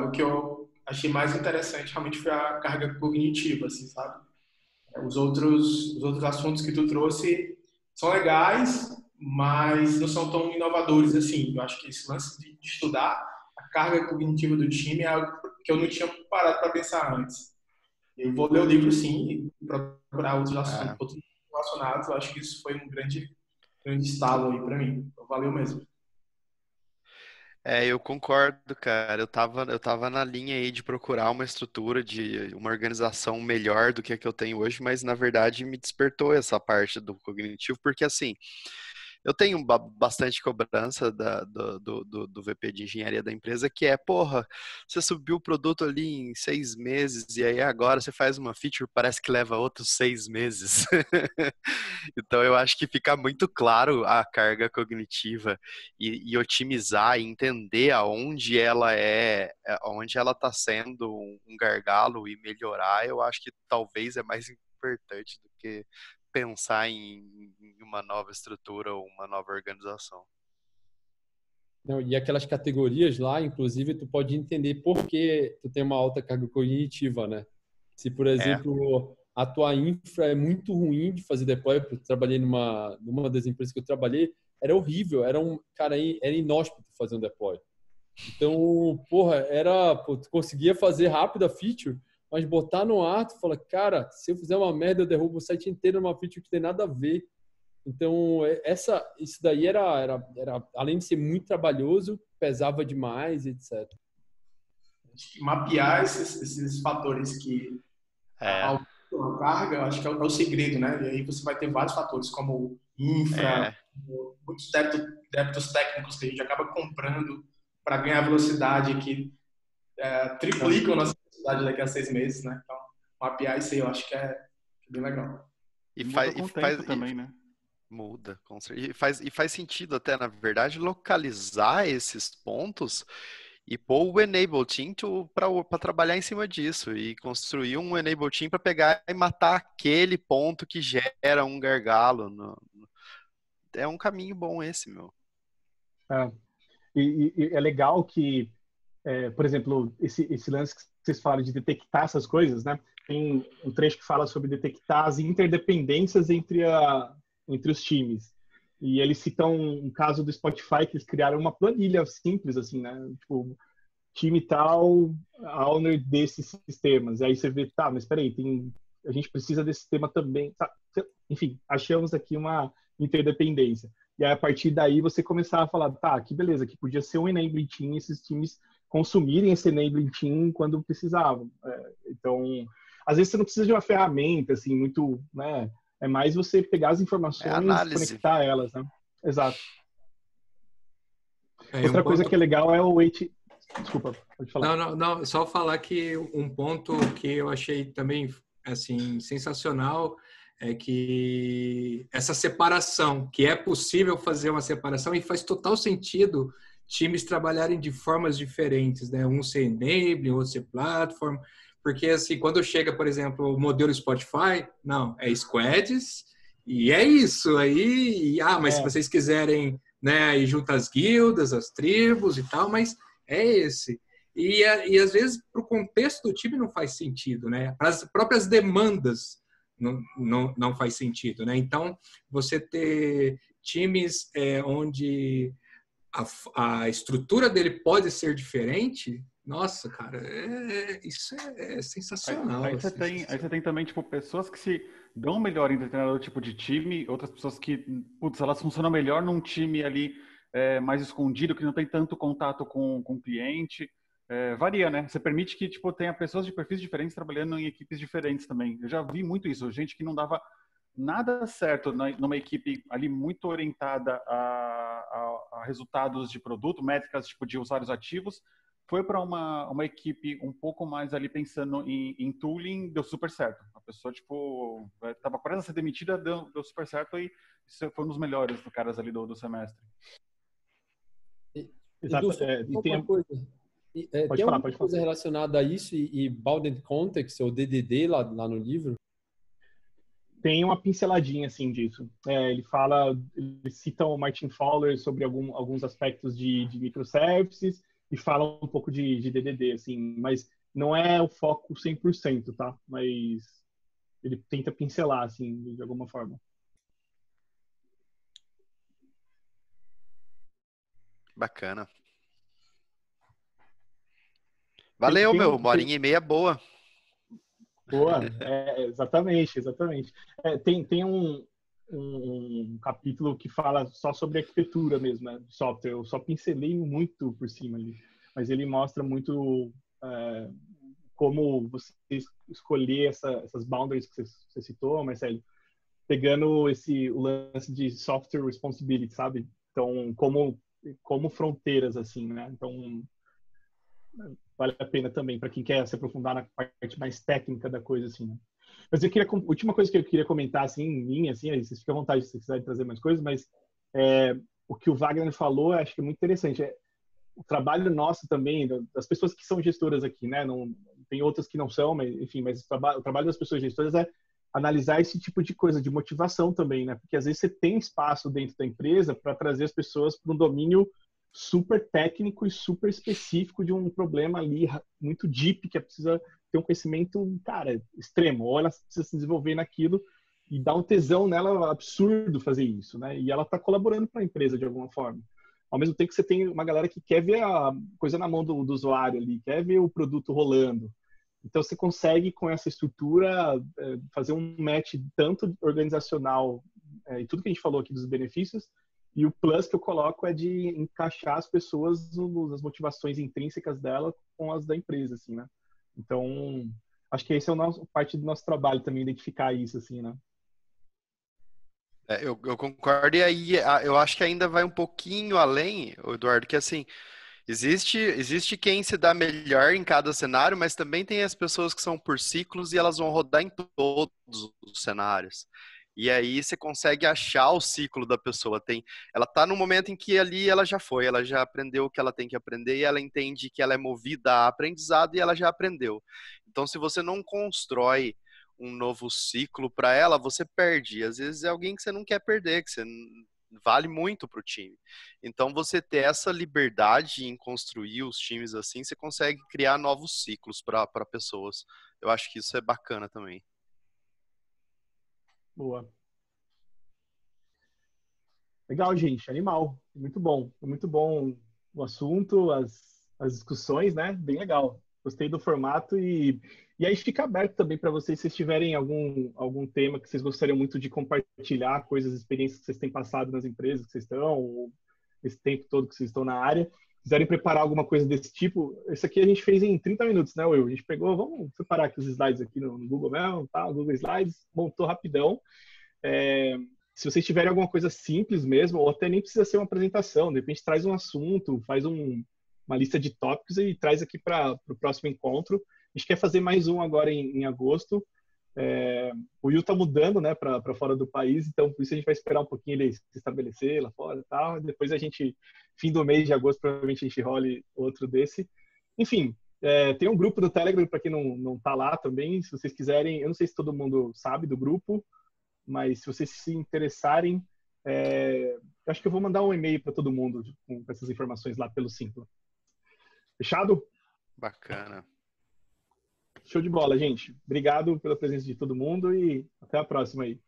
o que eu achei mais interessante realmente foi a carga cognitiva, assim, sabe? Os outros assuntos que tu trouxe são legais, mas não são tão inovadores assim. Eu acho que esse lance de estudar a carga cognitiva do time é algo que eu não tinha parado para pensar antes. Eu vou ler o livro, sim, e procurar outros assuntos, outros relacionados. Eu acho que isso foi um grande estalo aí para mim. Então, valeu mesmo. Eu concordo, cara. Eu tava na linha aí de procurar uma estrutura de uma organização melhor do que a que eu tenho hoje, mas na verdade me despertou essa parte do cognitivo, porque assim, eu tenho bastante cobrança do VP de engenharia da empresa, que é, porra, você subiu o produto ali em 6 meses e aí agora você faz uma feature, parece que leva outros 6 meses. Então eu acho que fica muito claro a carga cognitiva e otimizar e entender onde ela está sendo um gargalo e melhorar, eu acho que talvez é mais importante do que pensar em uma nova estrutura ou uma nova organização. Não, e aquelas categorias lá, inclusive, tu pode entender por que tu tem uma alta carga cognitiva, né? Se, por exemplo, a tua infra é muito ruim de fazer deploy, eu trabalhei numa das empresas que eu trabalhei, era horrível, era inóspito fazer um deploy. Então, porra, tu conseguia fazer rápido a feature, mas botar no ar, tu fala, cara, se eu fizer uma merda, eu derrubo o site inteiro numa feature que tem nada a ver. Então, isso daí era além de ser muito trabalhoso, pesava demais, etc. Mapear esses fatores que aumentam a carga, eu acho que é o segredo, né? E aí você vai ter vários fatores, como infra, muitos débitos técnicos que a gente acaba comprando para ganhar velocidade, que triplicam a nossa velocidade daqui a 6 meses, né? Então, mapear isso aí eu acho que é bem legal. E muda com o tempo também, né? Muda, com certeza. E faz sentido até, na verdade, localizar esses pontos e pôr o Enable Team para trabalhar em cima disso e construir um Enable Team para pegar e matar aquele ponto que gera um gargalo. É um caminho bom esse, meu. E é legal que, por exemplo, esse lance que vocês falam de detectar essas coisas, né? Tem um trecho que fala sobre detectar as interdependências entre os times. E eles citam um caso do Spotify, que eles criaram uma planilha simples, assim, né? Tipo, time tal, owner desses sistemas. E aí você vê, tá, mas peraí, a gente precisa desse sistema também. Tá? Enfim, achamos aqui uma interdependência. E aí, a partir daí, você começar a falar, tá, que beleza, que podia ser um enabling team, esses times consumirem esse enabling team quando precisavam. Então, às vezes você não precisa de uma ferramenta, assim, muito, né? É mais você pegar as informações e conectar elas, né? Exato. Outra coisa que é legal é o weight. Desculpa, pode falar. Não, só falar que um ponto que eu achei também, assim, sensacional é que essa separação, que é possível fazer uma separação e faz total sentido times trabalharem de formas diferentes, né? Um ser enabling, outro ser platform. Porque, assim, quando chega, por exemplo, o modelo Spotify, não, é squads e é isso aí. Mas se vocês quiserem, né, ir junto às guildas, às tribos e tal, mas é esse. E às vezes, para o contexto do time não faz sentido, né? Para as próprias demandas não faz sentido, né? Então, você ter times onde a estrutura dele pode ser diferente. Nossa, cara, isso é sensacional. Aí você tem também, tipo, pessoas que se dão melhor em determinado tipo de time, outras pessoas que, putz, elas funcionam melhor num time ali mais escondido, que não tem tanto contato com o cliente. varia, né? Você permite que, tipo, tenha pessoas de perfis diferentes trabalhando em equipes diferentes também. Eu já vi muito isso, gente que não dava nada certo numa equipe ali muito orientada a resultados de produto, métricas, tipo, de usuários ativos, foi para uma equipe um pouco mais ali pensando em tooling, deu super certo. A pessoa, tipo, estava prestes a ser demitida, deu super certo e foi um dos melhores caras ali do semestre. Exato. E tem pode tem falar, alguma coisa relacionada a isso e Bounded Context, ou DDD, lá no livro? Tem uma pinceladinha, assim, disso. Ele cita o Martin Fowler sobre alguns aspectos de microservices e fala um pouco de DDD, assim, mas não é o foco 100%, tá? Mas ele tenta pincelar, assim, de alguma forma. Bacana. Valeu, meu. Uma horinha e meia boa. Boa, exatamente. Tem um capítulo que fala só sobre arquitetura mesmo, né, de software. Eu só pincelei muito por cima ali, mas ele mostra muito como você escolher essas boundaries que você citou, Marcelo, pegando o lance de software responsibility, sabe? Então, como fronteiras, assim, né? Então, vale a pena também para quem quer se aprofundar na parte mais técnica da coisa, assim, né? Mas a última coisa que eu queria comentar, assim, em linha, assim, aí vocês ficam à vontade se quiserem trazer mais coisas, mas o que o Wagner falou, acho que é muito interessante. O trabalho nosso também, das pessoas que são gestoras aqui, né? Não, tem outras que não são, mas, enfim, mas o trabalho das pessoas gestoras é analisar esse tipo de coisa, de motivação também, né? Porque às vezes você tem espaço dentro da empresa para trazer as pessoas para um domínio super técnico e super específico de um problema ali muito deep, que precisa ter um conhecimento, cara, extremo. Ou ela precisa se desenvolver naquilo e dá um tesão nela absurdo fazer isso, né? E ela está colaborando para a empresa de alguma forma. Ao mesmo tempo que você tem uma galera que quer ver a coisa na mão do usuário ali, quer ver o produto rolando. Então você consegue, com essa estrutura, fazer um match tanto organizacional e tudo que a gente falou aqui dos benefícios. E o plus que eu coloco é de encaixar as pessoas nas motivações intrínsecas dela com as da empresa, assim, né? Então, acho que esse é parte do nosso trabalho também, identificar isso, assim, né? Eu concordo, e aí eu acho que ainda vai um pouquinho além, Eduardo, que assim, existe quem se dá melhor em cada cenário, mas também tem as pessoas que são por ciclos e elas vão rodar em todos os cenários. E aí você consegue achar o ciclo da pessoa. Ela está no momento em que ali ela já aprendeu o que ela tem que aprender e ela entende que ela é movida a aprendizado e ela já aprendeu. Então, se você não constrói um novo ciclo para ela, você perde. Às vezes é alguém que você não quer perder, que você vale muito para o time. Então, você ter essa liberdade em construir os times assim, você consegue criar novos ciclos para pessoas. Eu acho que isso é bacana também. Boa. Legal, gente. Animal. Muito bom. Muito bom o assunto, as discussões, né? Bem legal. Gostei do formato e aí fica aberto também para vocês, se tiverem algum tema que vocês gostariam muito de compartilhar, coisas, experiências que vocês têm passado nas empresas que vocês estão, ou esse tempo todo que vocês estão na área. Quiserem preparar alguma coisa desse tipo, esse aqui a gente fez em 30 minutos, né, Will? A gente pegou, vamos separar aqui os slides aqui no Google mesmo, tá? O Google Slides, montou rapidão. Se vocês tiverem alguma coisa simples mesmo, ou até nem precisa ser uma apresentação, de repente traz um assunto, faz uma lista de tópicos e traz aqui para o próximo encontro. A gente quer fazer mais um agora em agosto. O Will tá mudando, né, para fora do país, então por isso a gente vai esperar um pouquinho ele se estabelecer lá fora e tal. Depois fim do mês de agosto, provavelmente a gente role outro desse. Enfim, tem um grupo do Telegram para quem não tá lá também, se vocês quiserem. Eu não sei se todo mundo sabe do grupo, mas se vocês se interessarem, acho que eu vou mandar um e-mail para todo mundo com essas informações lá pelo Simpla. Fechado? Bacana. Show de bola, gente. Obrigado pela presença de todo mundo e até a próxima aí.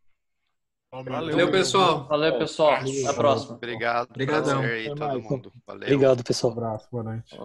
Valeu, pessoal. Valeu, pessoal. Até a próxima. Obrigado. Obrigadão. Prazer aí, Até todo mais. mundo. Valeu. Obrigado, pessoal. Um abraço, boa noite.